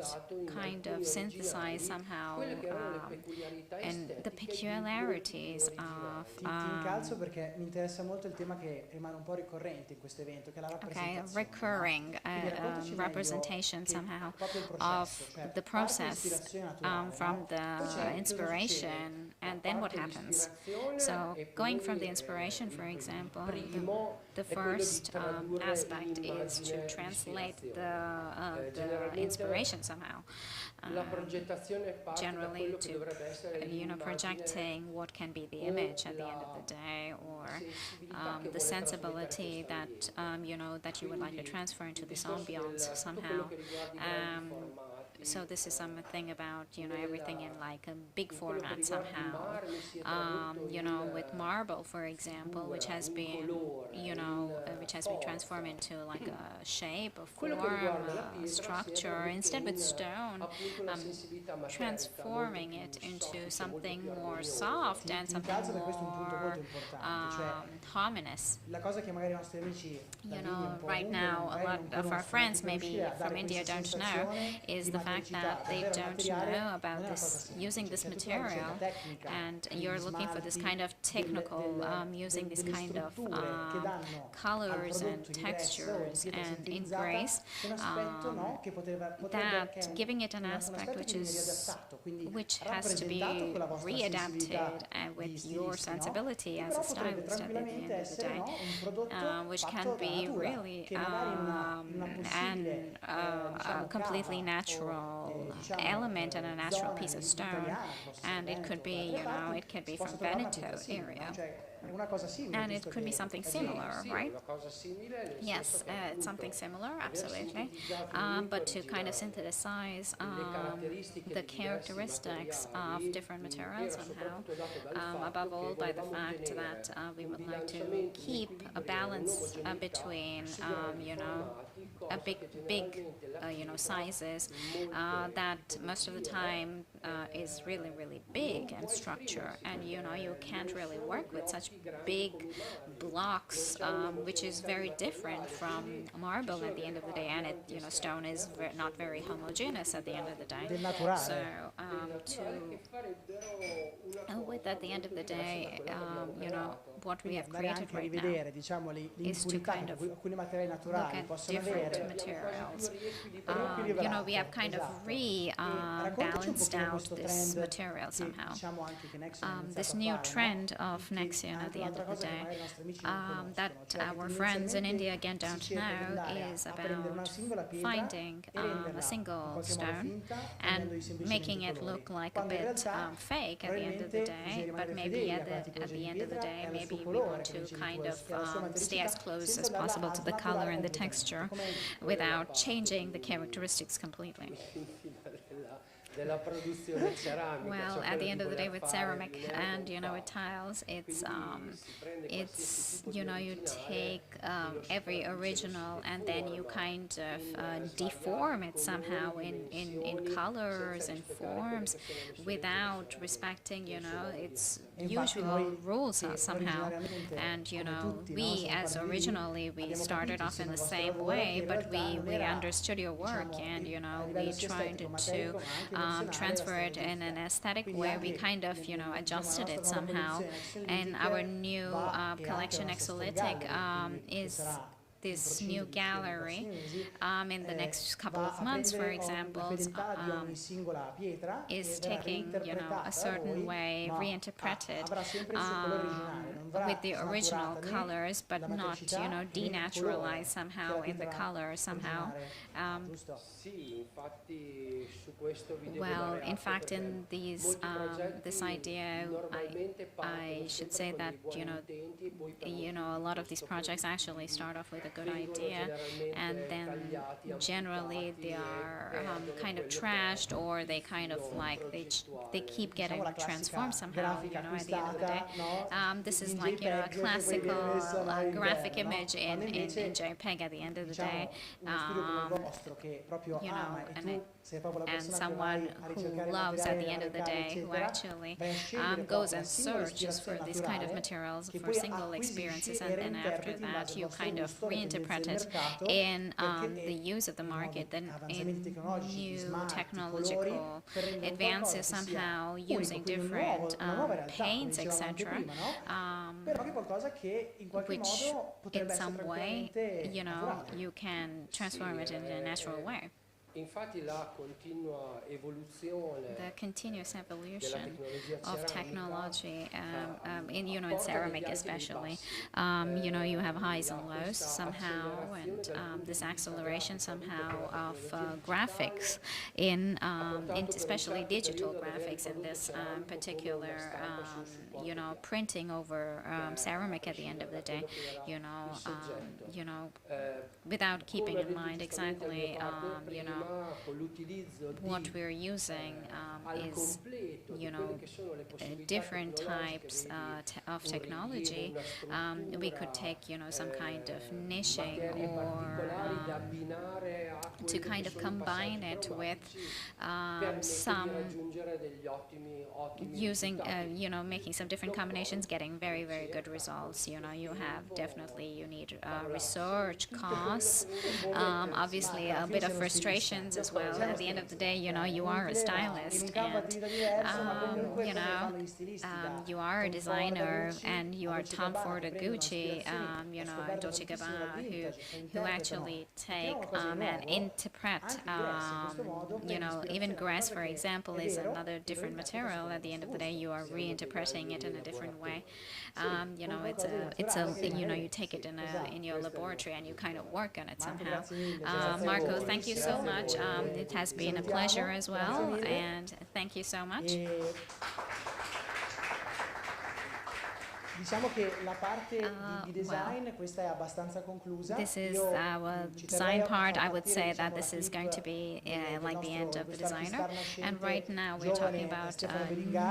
kind of synthesize somehow and the peculiarities of recurring representation somehow of the process from the inspiration, and then what happens. So going from the inspiration, for example, the first aspect is to translate the inspiration somehow, generally to projecting what can be the image at the end of the day, or the sensibility that that you would like to transfer into this ambiance somehow. So this is something about everything in like a big format somehow, with marble, for example, which has been transformed into like a shape, a form, a structure. Instead with stone, transforming it into something more soft and something more harmonious. Right now a lot of our friends maybe from India don't know is the fact that they don't know about this, using this material, and you're looking for this kind of technical, using this kind of colors and textures and in grace, that giving it an aspect which has to be readapted with your sensibility as a stylist at the end of the day, which can be really a completely natural element and a natural piece of stone, and it could be from Veneto area. And it could be something similar, right? Yes, it's something similar, absolutely. But to kind of synthesize the characteristics of different materials somehow, above all by the fact that we would like to keep a balance between, a big sizes that most of the time is really, really big in structure, and you can't really work with such big blocks, which is very different from marble at the end of the day, and stone is not very homogeneous at the end of the day. So with at the end of the day, what we have created right now is to kind of look at different materials. We have kind of balanced out this material somehow. This new trend of Connexion at the end of the day, that our friends in India again don't know, is about finding a single stone and making it look like a bit fake at the end of the day, but maybe at the end of the day, maybe we want to kind of stay as close as possible to the color and the texture without changing the characteristics completely. Well, at the end of the day, with ceramic and with tiles, it's you take every original and then you kind of deform it somehow in colors and forms without respecting its usual rules somehow. And we as originally we started off in the same way, but we understood your work, and we tried to transfer it in an aesthetic way. We kind of adjusted it somehow, and our new collection Exolytic is this new gallery in the next couple of months, for example, is taking a certain way reinterpreted with the original colors, but not denaturalized somehow in the color somehow. Well, in fact, in these this idea, I should say that a lot of these projects actually start off with a good idea, and then generally they are kind of trashed, or they kind of they keep getting transformed somehow. At the end of the day, this is like a classical graphic image in JPEG. At the end of the day, and someone who loves at the end of the day, who actually goes and searches for these kind of materials for single experiences, and then after that you kind of reinterpret it in the use of the market, then in new technological advances somehow, using different paints, etc., which in some way you can transform it in a natural way. The continuous evolution of technology, in ceramic especially, you have highs and lows somehow, and this acceleration somehow of graphics in especially digital graphics in this particular, printing over ceramic at the end of the day, without keeping in mind exactly, what we're using is, different types of technology. We could take, some kind of niching, or to kind of combine it with some using, making some different combinations, getting very, very good results. You have definitely, you need research costs, obviously a bit of frustrations as well. At the end of the day, you are a stylist, and you are a designer, and you are Tom Ford or Gucci, Dolce Gabbana, who actually take and interpret, even grass, for example, is another different material. At the end of the day, you are reinterpreting it in a different way. It's a you take it in your laboratory and you kind of work on it somehow. Marco, thank you so much. It has been a pleasure as well, and thank you so much. Diciamo che la parte di design questa è abbastanza conclusa. This is our design part. I would say that this is going to be like the end of the designer. And right now we're talking about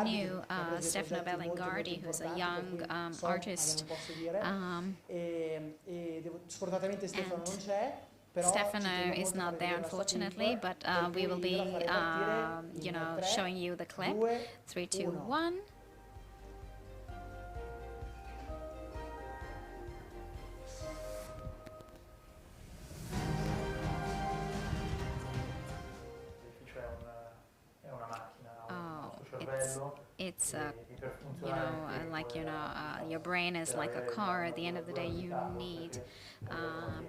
new Stefano Bellingardi, who's a young artist. Sfortunatamente Stefano non c'è. Stefano is not there, unfortunately, but we will be, showing you the clip. 3, 2, 1. It's like your brain is like a car. At the end of the day, you need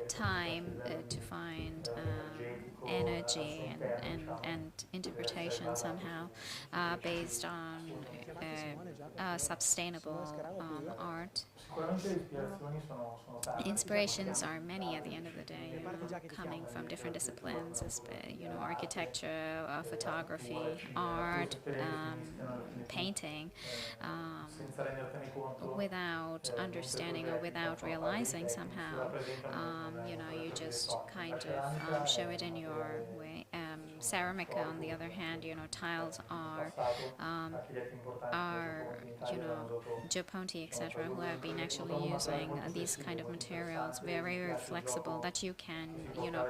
time to find energy and interpretation somehow based on sustainable art. Inspirations are many at the end of the day, coming from different disciplines, architecture, photography, art, painting, without understanding or without realizing somehow, you just kind of show it in your way. ceramic, on the other hand, tiles are Japonti, etc., who have been actually using these kind of materials, very, very flexible, that you can,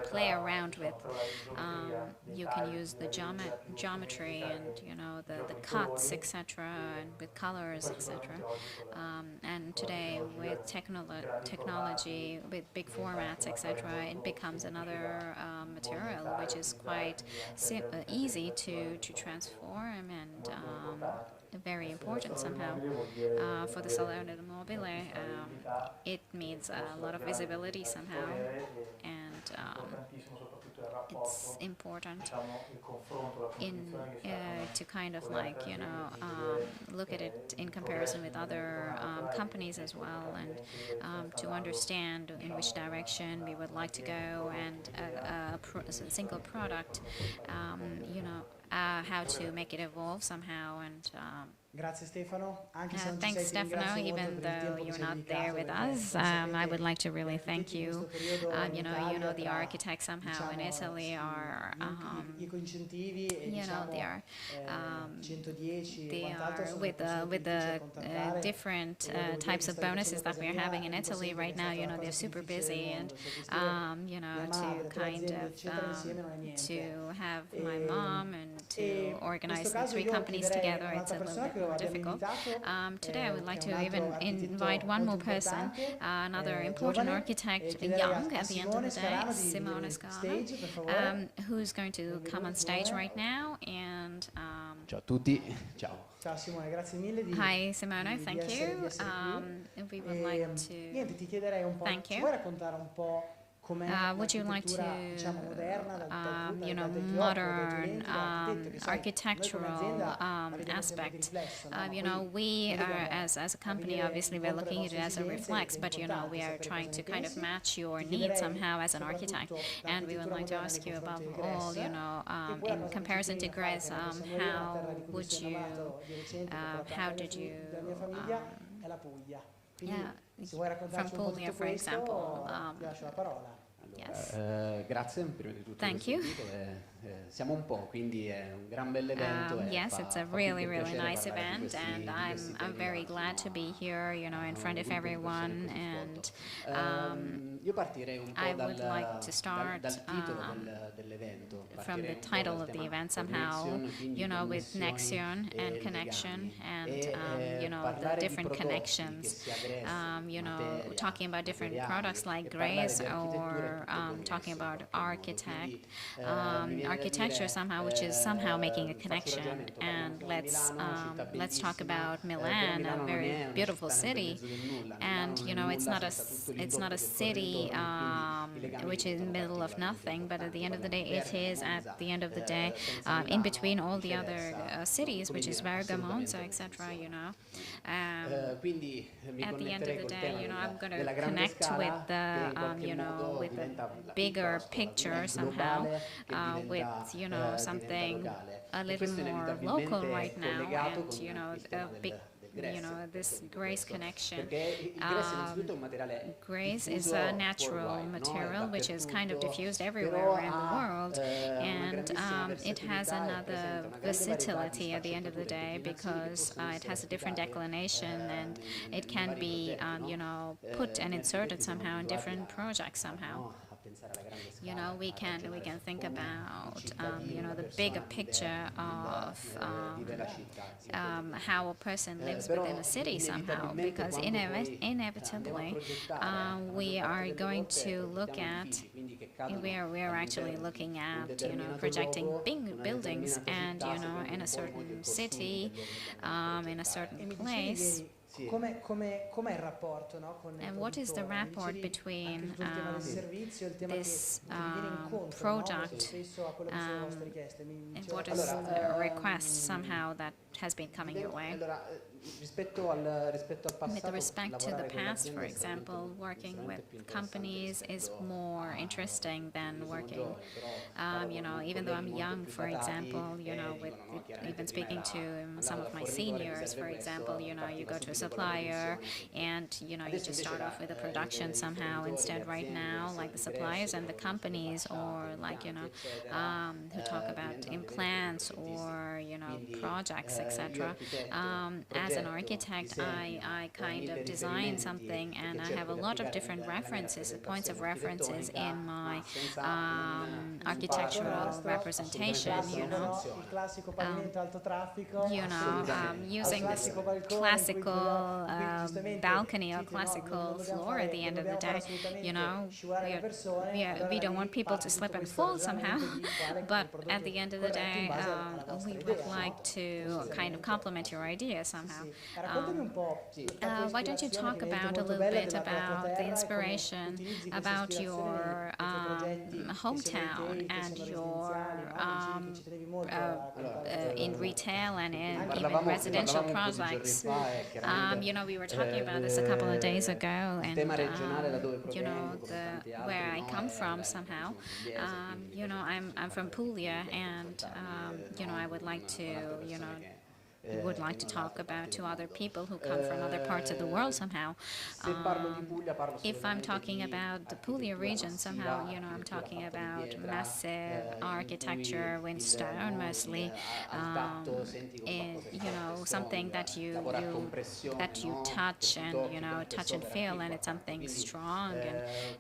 play around with. You can use the geometry and, the cuts, etc., and with colors, etc. And today, with technology, with big formats, etc., it becomes another material which is quite easy to transform and very important somehow. For the Salone del Mobile, it means a lot of visibility somehow, and it's important to kind of look at it in comparison with other companies as well, and to understand in which direction we would like to go, and a single product, how to make it evolve somehow, and Grazie Stefano. Anche se non ci thanks, sei, ti Stefano. ringrazio molto Even per il though tempo che you're ci hai not there dedicato, with perché us, sapete I would like to really thank tutti in you. questo periodo in You Italia, the tra, architects somehow in Italy are, gli ecoincentivi e diciamo they are, 110 e they quant'altro are sono with così with difficili da the contattare. different E devo dire types che of stai bonuses facendo that cose we're mia, having in dico Italy sempre right che è now. stata la They're cosa più super difficile del busy, and mondo, cioè gestire mia to madre, 3 kind aziende of eccetera insieme non è niente. to have my mom and to In organize questo the caso 3 io companies chiederei together, a it's un'altra a little persona bit che more abbiamo difficult. invitato, Today I would like che è to un even altro architetto invite one more molto person, importante, another important giovane, e architect, chiederei young a at the end of the Simone day, Scarano di Simone venire Scarano, stage, per favore. who's going to come on stage right now. And Ciao a tutti, ciao. Ciao Simone, grazie mille hi Simone, di thank essere, di you. essere qui. We would like to Niente, ti chiederei un po', thank ci you. vuoi raccontare un po' com'è Would you like to, l'architettura, diciamo, moderna, dai tuoi occhi, dai tuoi modern lenti da architetto, che sai, noi come architectural azienda la vediamo sempre di aspect? riflesso, no? Ma We poi are, as a company, obviously we're looking at it as a reflex, but we are trying to kind of match your needs somehow as an architect, and we would like to ask you above all, in comparison to Grèce, how did you, from Puglia, for example, yes. Grazie prima di tutto. Thank you. Siamo un po', quindi è un gran bell'evento. Yes, it's a really, really nice event, and I'm very glad to be here, in front of everyone. And io partirei un po' I would like to start dal titolo dell'evento. From the title of the event somehow, with Connexion and Connection, and the different connections, talking about different products like Grace, or talking about architecture somehow, which is somehow making a connection. And let's talk about Milan, a very beautiful city, and it's not a city which is in the middle of nothing, but at the end of the day it is at the end of the day in between all the other cities, which is Bergamo, etc. At the end of the day, I'm going to connect with the with the bigger picture somehow, with something a little more local right now, and a big, this Grace connection. Grace is a natural material which is kind of diffused everywhere in the world, and it has another versatility at the end of the day, because it has a different declination, and it can be put and inserted somehow in different projects somehow. We can think about the bigger picture of how a person lives within a city somehow, because inevitably we are going to look at, we are actually looking at projecting big buildings, and in a certain city, in a certain place. Com'è il rapporto, no, con And what is the rapport between this product and what is the request somehow that has been coming your way? Allora, rispetto al With passato, respect to the lavorare con past, for l'azienda è stato example, molto, working with decisamente più interessante companies is rispetto more a interesting than quando sono working, giovane, però you know, con even though I'm colleghi molto young, più for datati example, you know, with dicono no, chiaramente even prima speaking to andavo some dal of my fornitore, mi seniors, serve for example, questo, you know, you partiva go to a subito con la supplier produzione. and, you know, you Adesso just invece start off with a production i somehow. fornitori, Instead, le right aziende now, essendo like the più suppliers grossi, and the con più companies, or facciate, like, you impianti, know, eccetera, who talk about diventano dei veri e propri implants progettisti. or, you know, Quindi projects, io etc. architetto, As an progetto, architect, disegno, I ho kind mille of design riferimenti something, che and I have cerco a di lot of applicare different nella mia references, points of rappresentazione references architettonica, in my ma senza un architectural impatto representation, assolutamente you non know. funziona. Il classico pavimento alto traffico, You know, Assolutamente, using this classico balcone in cui classical giustamente balcony or Citi, no, classical non dobbiamo floor at the end non of the dobbiamo fare day, assolutamente you know, scivolare le persone, allora we don't lì want people parte to tutto slip and questo fall somehow, ragionamento di quale è il but prodotto at the end of the corretto in day, base alla vostra we idea, would no? like to kind of complement your idea somehow. Raccontami un po' la tua Why don't you ispirazione, talk che mi hai detto about a molto little bella, bit della tua about the terra e come inspiration utilizzi questa about ispirazione your nei tuoi progetti, che sono hometown retail, che and sono your residenziali, no? Dicevi che ci tenevi molto a raccontare in retail and in even Parlavamo residential un po' di giorni projects. fa e chiaramente You know, we were talking about this a couple of days ago, il and tema regionale da dove you know, provengo, come tanti altri, where I no, come è from la somehow. regione pugliese, quindi You know, I'm from Puglia, and you know, I would like to, you know, would like to talk about to other people who come from other parts of the world somehow. Se parlo di Puglia, parlo If I'm assolutamente talking di about the Puglia architettura region massiva, somehow, you know, I'm architettura talking fatta di about pietra, massive in architecture cui with stone mostly, al tatto senti come and qualcosa di you know, forte, something strong, that you lavora a compressione, no? touch and Tutto you know, tutto touch and per feel, and architettura. it's something Quindi, strong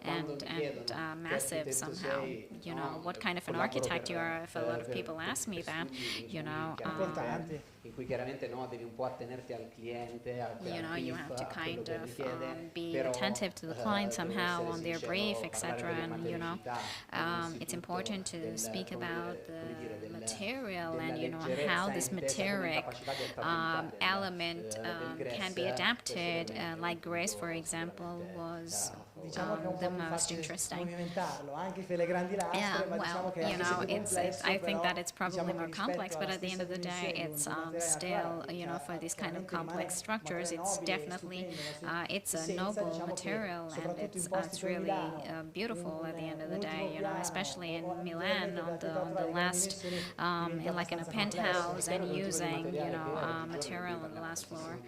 quando mi chiedono che massive architetto somehow. sei, You no, know, what kind of an collaboro architect you per- are. If a lot of per- people ask me that, studi you know, Importanti. in cui chiaramente no, devi un po' attenerti al cliente, al you know, you brief, have to a quello kind che of richiede, be però, attentive to the client devo somehow essere on their sincero, brief, parlare etc. delle And you know, materialità, it's innanzitutto important to speak come about dire, the della material and you know leggerezza how this intesa come material capacità di adattabilità element del can be Grace, adapted, questo per me like è Grace, for molto example, was Diciamo che è un the po' più most facile interesting. movimentarlo, anche per le grandi lastre, Yeah, ma diciamo well, che you anche se know, più it's complesso, I think però, that it's probably diciamo che more rispetto complex, but alla at the end stessa of the day, dimensione it's di un materiale still, naturale, you know, for these kind of chiaramente rimane complex structures, materiale it's nobile, definitely, stupendo, nella sua it's a essenza, noble diciamo che material, and soprattutto in it's posti come really Milano, beautiful at the end of the un day, ultimo you know, piano, especially in o Milan idealmente on da the grandi last, dimensioni, in like in a diventa penthouse abbastanza and complesso. using, you know, material on the last floor.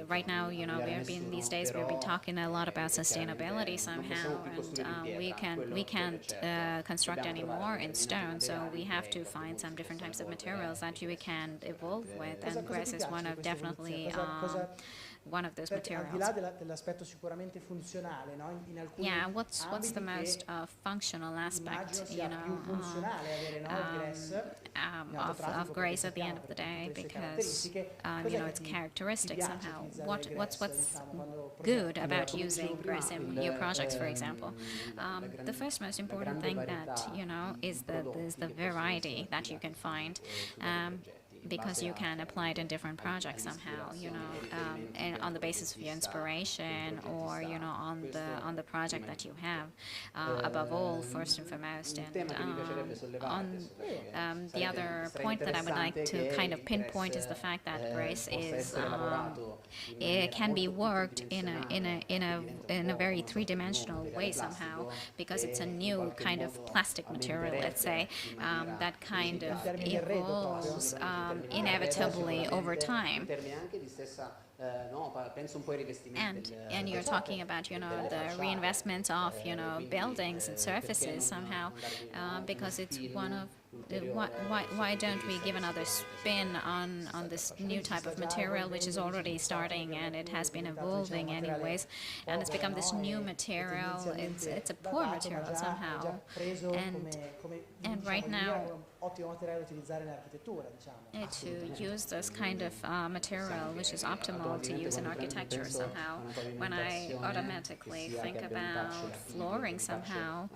Right now, you know, these days we've been talking a lot about sustainability somehow, and we can't construct anymore in stone, so we have to find some different types of materials that we can evolve with, and grass is one of definitely one of those Perché al di materials. là dell'aspetto sicuramente funzionale, no? In alcuni Yeah, what's the ambiti most che functional aspect, immagino sia you più know, funzionale avere, no, il grass in alto of traffico, grace perché at the end sappiamo of the per day, tutte le sue because caratteristiche. you Cos'è know, che its ti characteristics piace somehow. utilizzare il What's grass, diciamo, quando good progetti? about come using dicevo grass prima, in your projects, for example? la The first most important grande thing that varietà you know di is the prodotti che possono variety essere that you can find. applicati su vari progetti, in Because base you a- can apply it in different projects somehow, you know, and on the basis of your inspiration, or you know, on the project that you have. Above all, first and foremost, Un and tema che mi piacerebbe sollevare on adesso, perché the sarebbe other point that I would like interessante to che kind of il pinpoint is the grass, fact that grace possa is essere lavorato in it maniera can be molto più worked in a tridimensionale, very diventa un po' three-dimensional come un way materiale somehow, plastico because it's a che in new qualche kind of modo plastic material, let's say, aumenterebbe in maniera that kind of significativa. evolves Assolutamente, in termini di inevitably arredo, over sicuramente, time. in termini anche di stessa, no, penso un po' ai rivestimenti And you're talking about, you know, the reinvestment of, you know, buildings and surfaces somehow, because it's one of why don't we give another spin on this new type of material, which is already starting and it has been evolving anyways, and it's become this new material. It's a poor material somehow, and right now ottimo materiale da utilizzare nell'architettura, diciamo. to use this kind of material, which is optimal to use in architecture somehow. When I automatically think about flooring somehow,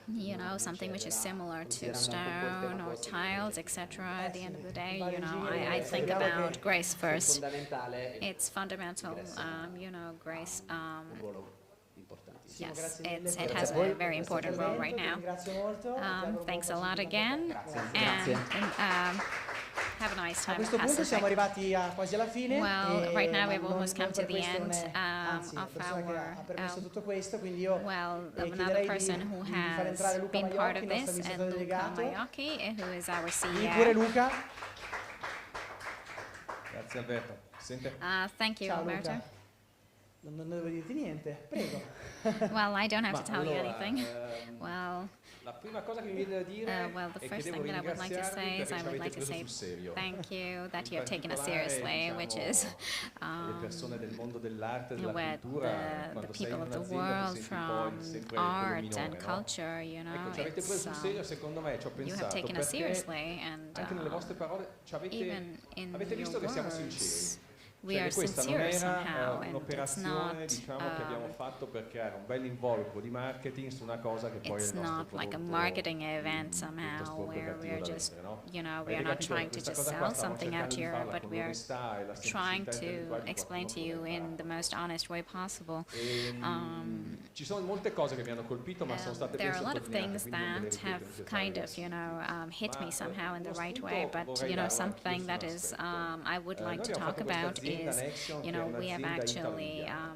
you know, something which is similar to stone or tiles, etc. At the end of the day, you know, I think about grace first. It's fundamental, you know, grace. Yes, it has a very important role right now. Thanks a lot again, and Have a nice A time questo at punto siamo Pacific. arrivati quasi alla fine. Well, right now we've non- almost non come to per the questo non end è, anzi, la of persona che ha permesso our tutto questo, quindi io another chiederei person who di far has entrare Luca been part Maiocchi, of il nostro this, and amministratore Luca delegato. Maiocchi, who is our Vieni pure CEO. Luca. Grazie Alberto. Sente? Thank you, Ciao Alberto. Luca. Non devo dirti niente, prego. Well, I don't have Ma to tell you allora, anything. Well, la prima cosa che mi viene da dire well, the è che first devo thing that I would like to ringraziarvi say is perché I ci would avete like to preso say sul serio. thank you that In you have taken us particolare, seriously, which is le persone del mondo dell'arte e della with cultura, the quando sei people in of the un'azienda ti world senti from poi sempre quello art minore, and no? culture, you know, Ecco, ci avete preso sul serio, secondo me, ci ho you have pensato, taken us perché seriously, and anche nelle vostre parole ci even in avete visto your che siamo words, sinceri. we Cioè are che questa non sincere era somehow, and it's un'operazione not, diciamo che abbiamo fatto perché era un bel involucro di marketing su una cosa che poi è it's il nostro not like a prodotto marketing event piuttosto somehow where provocativo we're da just, vendere, no? you know, we are Avete not capito? trying to Questa just cosa qua sell stavamo something out cercando di here, farla but con we are l'onestà e la trying semplicità to intellettuale di explain to qualcuno you che in the most honest way possible. ci sono molte cose che mi hanno colpito ma sono state There ben are a lot of sottolineate, things quindi non ve le that ripeto, have in kind dettaglio of, you know, hit Ma, me somehow in the uno right spunto way, but, vorrei you know, darlo something anch'io that su un is, aspetto. I would like Noi to abbiamo talk fatto questa about azienda is, Connexion, you che è know, we have un'azienda actually, italo-indiana.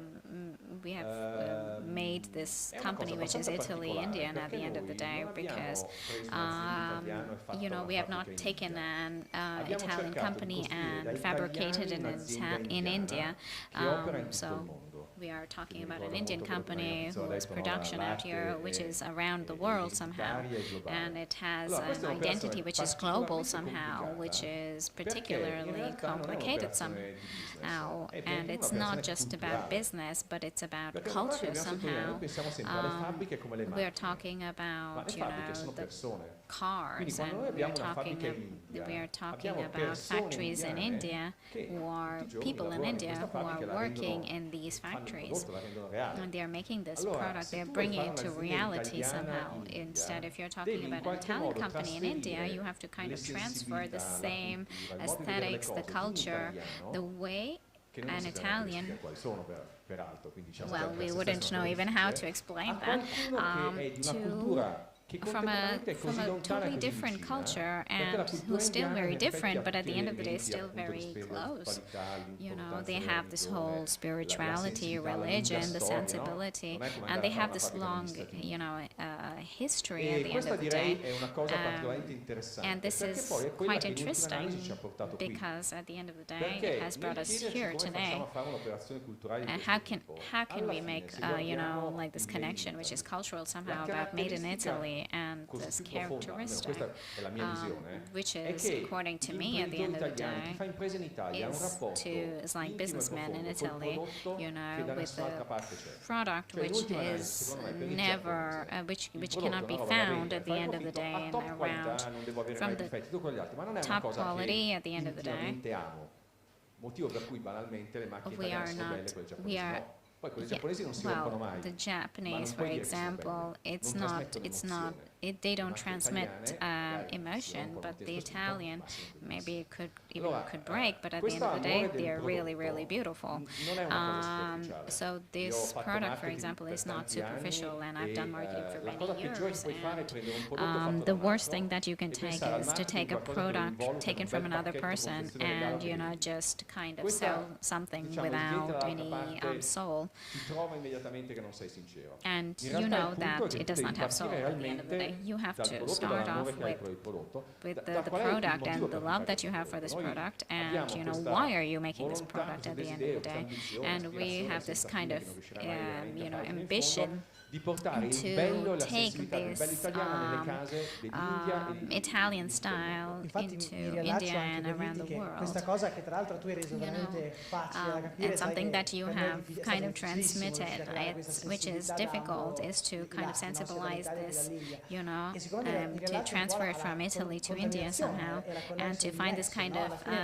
we have made this È una company cosa which is abbastanza Italy-Indian at particolare, the end of the perché day, noi non because, abbiamo preso un'azienda italiana e fatto you know, la we have not fabbrica in taken India. an Abbiamo Italian cercato di company costruire da and fabricated it un'azienda in indiana India. che opera in tutto il So mondo. we are talking Quindi about an ricorda Indian molto quello che prima company iniziò who lei has con production out l'arte here, which is around the world somehow, identitaria e globale. and it has Allora, questa è an un'operazione identity which is global particolarmente somehow, complicata, which is perché in particularly realtà non è complicated un'operazione di business, somehow, è and proprio it's un'operazione not just about culturale. business, but it's about Perché una cosa che culture dobbiamo sottolineare, somehow. noi pensiamo sempre alle fabbriche come le We're macchine, talking ma about, le you fabbriche know, sono the persone. cars, Quindi quando and noi abbiamo una fabbrica in we are India, talking abbiamo about persone factories in indiane India che who are tutti i giorni people in lavorano in India questa who are fabbrica e la working rendono, in these fanno il factories, prodotto, la rendono reale. and they are making this Allora, product, se they're tu vuoi bringing fare it to un'azienda reality italiana somehow. in India, Instead, if you're devi talking in about an qualche Italian modo company in India, trasferire you have to kind le of transfer the sensibilità, la same cultura, il modo di vedere le aesthetics, the cose di un culture, italiano the way che non an sappiamo Italian, neanche quali sono peraltro, quindi diciamo well, che we se wouldn't stesso know non è even how to difficile, explain a that, qualcuno che è di una cultura che from a contemporaneamente è così lontana e totally così different vicina, culture, perché la and cultura who's still indiana very in effetti different, ha but at the tutti end gli of the day elementi still appunto di very close. spiritualità, You know, l'importanza they della have this religione, whole la spirituality, sensibilità, la lunga religion, the storia, no? sensibility, Non è come and andare they a fare have una this fabbrica long, negli Stati Uniti. you know, history at E the end questa of the direi day. è una cosa particolarmente interessante, And this perché is poi è quella quite che in ultima analisi ci ha interesting portato qui. because at the end of the day Perché it has brought us chiederci here come today. facciamo a fare un'operazione culturale di And questo tipo, how can alla we fine, make se you know, guardiamo like this il Made in connection, which is Italy, cultural somehow la about made in caratteristica Italy, and così this più profonda, almeno characteristic, questa è la mia visione, which è is che according to me at the end of the l'imprenditore italiano, chi day, fa impresa in Italia, ha un is rapporto is like intimo e businessmen in profondo col Italy, prodotto you che know, da with nessun'altra the parte c'è. product Cioè, in which ultima analisi, is secondo me, per il never, giapponese, which il cannot prodotto be è una roba da found vendere, at the fai end of the profitto day a and top qualità, around non devo avere from mai the difetti, tutto quello gli altri, ma non è una top cosa quality che at the end of the day. intimamente amo. Motivo per cui banalmente le macchine We italiane are sono belle, not, quelle we giapponesi are, no. Poi quelle yeah, giapponesi non si rompono well, mai. the Ma Japanese, non for puoi dire che sono example, belle. it's Non not, trasmettono it's not, emozione. they Le don't macchine transmit italiane magari si emotion, rompono but anche the spesso, Italian, ma sempre maybe benissimo. it could even Allora, could break, but at the end questo of the day, amore del they're really, prodotto really beautiful. non è una cosa superficiale. So Io ho this fatto product, for marketing example, per is not tanti anni superficial, and I've done marketing for la many cosa peggiore che years. puoi fare è prendere un prodotto And fatto da the un worst altro thing that you can e take pensare al is to marketing take a qualcosa che lo product involucra in taken un from bel another pacchetto person confezionare regalo and, che you know, vendi. just kind of Questa, sell something diciamo, il cliente without dall'altra any parte soul. ti trova immediatamente che non sei sincero. And In you realtà know il punto è that che it tu does devi not have soul partire at the end of the day. realmente You have dal to prodotto e start dall'amore off che hai with per il prodotto, with da the qual è il product motivo and per the cui love fai that you have questo for this prodotto. product, Noi and, you abbiamo know, questa why are you making this volontà, product questo at the end of desiderio, the questa day. ambizione, And we aspirazione have this senza kind fine of, che non riuscirai mai veramente you a know, fare fino in ambition fondo, di portare il to bello e la take sensibilità del bel this italiano nelle case dell'India e di Italian tutto il mondo. style Infatti into mi riallaccio India anche and per around dirti the che world. questa cosa che tra l'altro tu hai reso You know, veramente facile da capire, and sai something che that you per noi have è stato kind of difficilissimo riuscire a transmitted, creare questa which is sensibilità difficult, dando is to i kind of lati, no, sia sensibilize dall'Italia che this, dall'India. you know, E secondo me mi to riallaccio un po' transfer it alla from Italy to India contaminazione somehow, e la and to connection find this Connexion, kind no? of Alla fine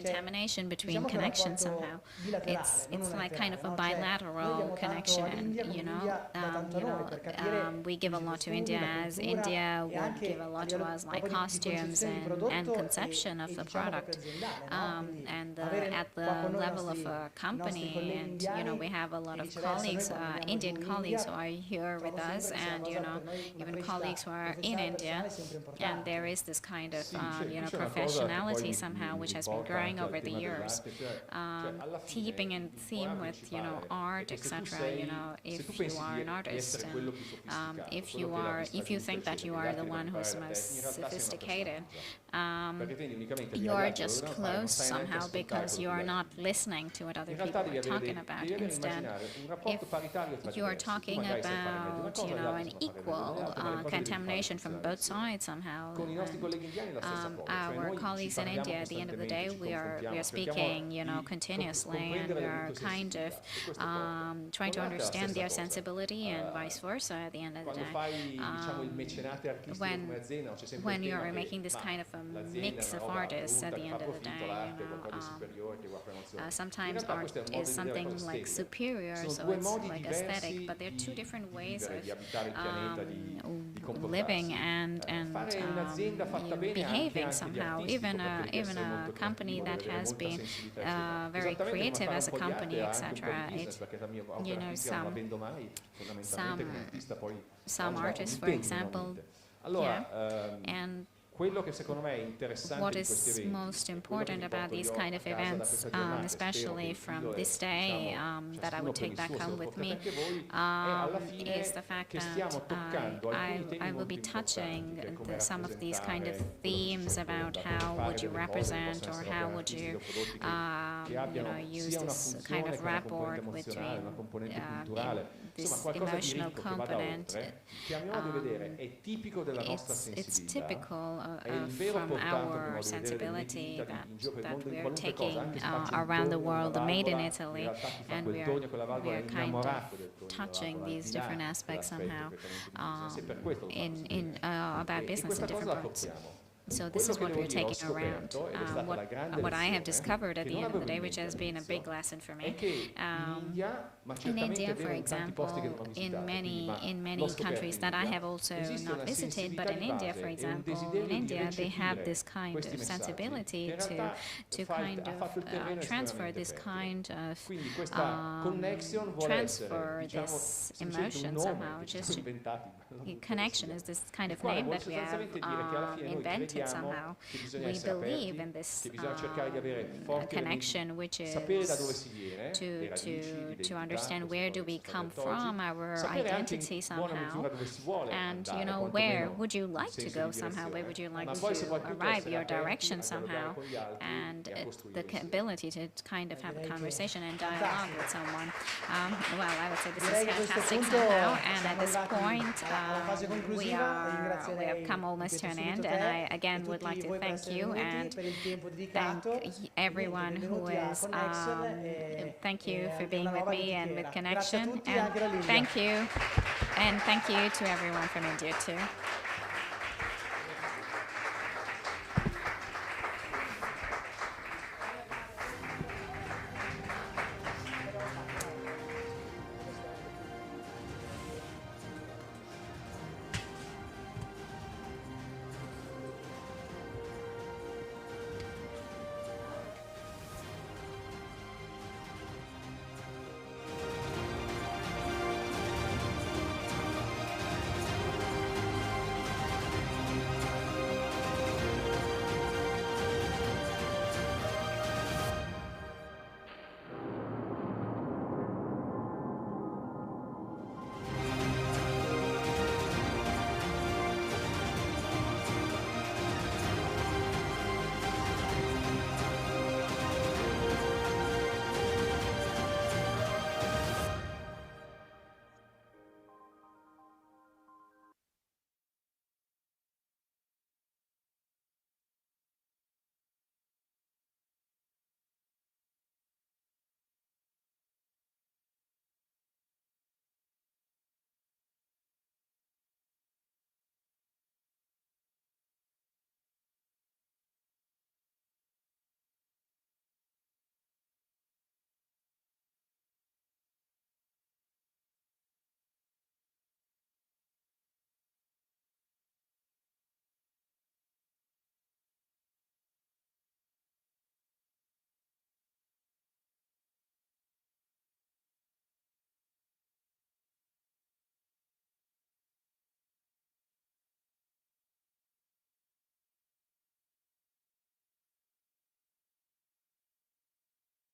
contamination between diciamo che è un connection rapporto somehow. bilaterale, non It's like kind unilaterale, of a no? Cioè, noi bilateral diamo tanto connection, all'India come you know. l'India dà tanto a noi per capire We give a lot to India as India e would anche give a a lot to livello us, like proprio di costumes concezione di and prodotto conception of the diciamo proprio product. aziendale, no? Quindi And avere at the qua con noi i level of nostri- a i nostri company, colleghi and you know, we indiani have a lot e of viceversa, noi colleagues, quando andiamo Indian giù in colleagues India, who are here with trovo us, sempre che sia una and you cosa know, per noi, una even crescita colleagues who are in professionale, India, personale sempre importante. and there is this kind of Sì, you know, c'è una cosa che poi professionality mi somehow which has been riporta growing anche al over the tema years. dell'arte, cioè, alla fine Keeping in il theme problema with, you know, principale art, è che se tu etc. sei- You know, se if tu you pensi are an di artist, essere quello più sofisticato, if quello you che la are, vista if you giusta, think that eccetera, you gli are altri the one devono who's imparare da most te, in realtà sei una sophisticated, persona, perché te unicamente you are just close somehow because you are not listening to what other in people realtà are talking about. devi Instead, immaginare un rapporto paritario tra you are diversi. Tu talking magari sai fare meglio una about, cosa, you gli know, altri an sanno fare meglio equal delle altre, ma le cose devi fare contamination from both funzionare sides somehow. insieme. Con i nostri And, colleghi indiani è la stessa cosa, cioè our noi ci colleagues in parliamo India, at the end of the day, costantemente, ci we are confrontiamo, speaking, you know, cerchiamo di continuously, and comprendere we le are tue kind of sensibilità, e questo porta. trying to Con l'arte è la understand stessa their cosa. sensibility and vice versa at the end of the Quando day. fai diciamo il mecenate artistico come azienda, c'è sempre When il tema you're che, making this ma kind of a l'azienda è mix una of roba artists at brutta the che end fa of the profitto, day, l'arte è you qualcosa di know, superiore che va a promozione. In sometimes realtà art questo è un modo is di vedere le something cose like sterile. superior, Sono so due it's modi like diversi aesthetic, but there are two different di ways vivere, di of abitare il pianeta, di comportarsi. living and Fare un'azienda fatta bene ha behaving anche di somehow. artistico, Even perché devi even essere a molto company creativo, that devi avere has molta been sensibilità, eccetera. very Esattamente come creative fare as a un po' di company, arte ha anche un po' etc. di business, perché da mio You know, artista non la vendo mai, fondamentalmente come artista poi some ho artists, un for impegno, example, non niente. Allora, and quello che secondo me è interessante what di questi is eventi, most e quello che important mi about porto these io kind a of casa da events, questa giornata, e spero especially che il from filo è, this day, diciamo, that I would ciascuno take per il back suo, se home lo with portate me, anche voi, è alla fine is the fact che that stiamo toccando alcuni temi I will molto be touching importanti, che è come some of these kind of rappresentare quello che ci themes about circonda, how come would fare you delle cose che represent possono or essere how opere would you, artistiche o prodotti che you abbiano know, use sia una this kind funzione of che una rapport componente emozionale, between una componente culturale, this insomma qualcosa di emotional ricco che vada component. oltre, che a mio modo di vedere è tipico della nostra It's sensibilità. typical È il vero from portante, a mio our modo di vedere, sensibility dell'infinità in giro per il that mondo, in we're qualunque taking cosa, anche se faccio around the il tornio, world, una made in valvola, Italy, in realtà chi fa and quel tornio con la valvola è kind of innamorato del tornio, touching al these di là different aspects dell'aspetto somehow prettamente di business, e per questo lo fa così. about E business in questa cosa different la parts. portiamo. So this is Quello what che we're devo dire, ho taking around. scoperto, ed è stata la grande What I have lezione, discovered at che the non end of the avevo day, in which mente has been a all'inizio, big lesson for è me, che in India, ma in certamente India, è for vero in tanti posti che non ho example, visitato, in many l'ho scoperto countries in that I India, have also esiste not una visited, but sensibilità in di India, base for e un example, desiderio in di India they have recepire this kind questi of messaggi, sensibility che in realtà kind ha fatto il terreno of transfer estremamente this fertile. kind of Quindi questa connection vuole essere, transfer diciamo, this semplicemente un emotion nome somehow. che ci Just siamo inventati, connection is this kind il of quale name vuole that we have sostanzialmente dire che alla fine noi invented crediamo somehow. che bisogna We essere believe aperti, in this che bisogna cercare di avere forti connection, elementi, which is sapere da dove si viene, le radici, to l'identità, understand questo where è do we stato come detto from, oggi, our sapere anche identity in buona misura somehow, dove si vuole and andare, you know quantomeno where would you in like to senso go di somehow, where direzione, would you like ma poi to soprattutto arrive, essere your aperti direction a dialogare somehow, con gli altri and e a costruire the insieme. ability to kind of have a Direi che conversation and dialogue with someone. Well, I would say this Direi is che a questo fantastic punto somehow, and siamo at this arrivati point alla fase conclusiva. we have come almost to an end, and I again would like to thank you and per il tempo thank dedicato. everyone who is thank you for being with me and with Connection, and thank you to everyone from India too.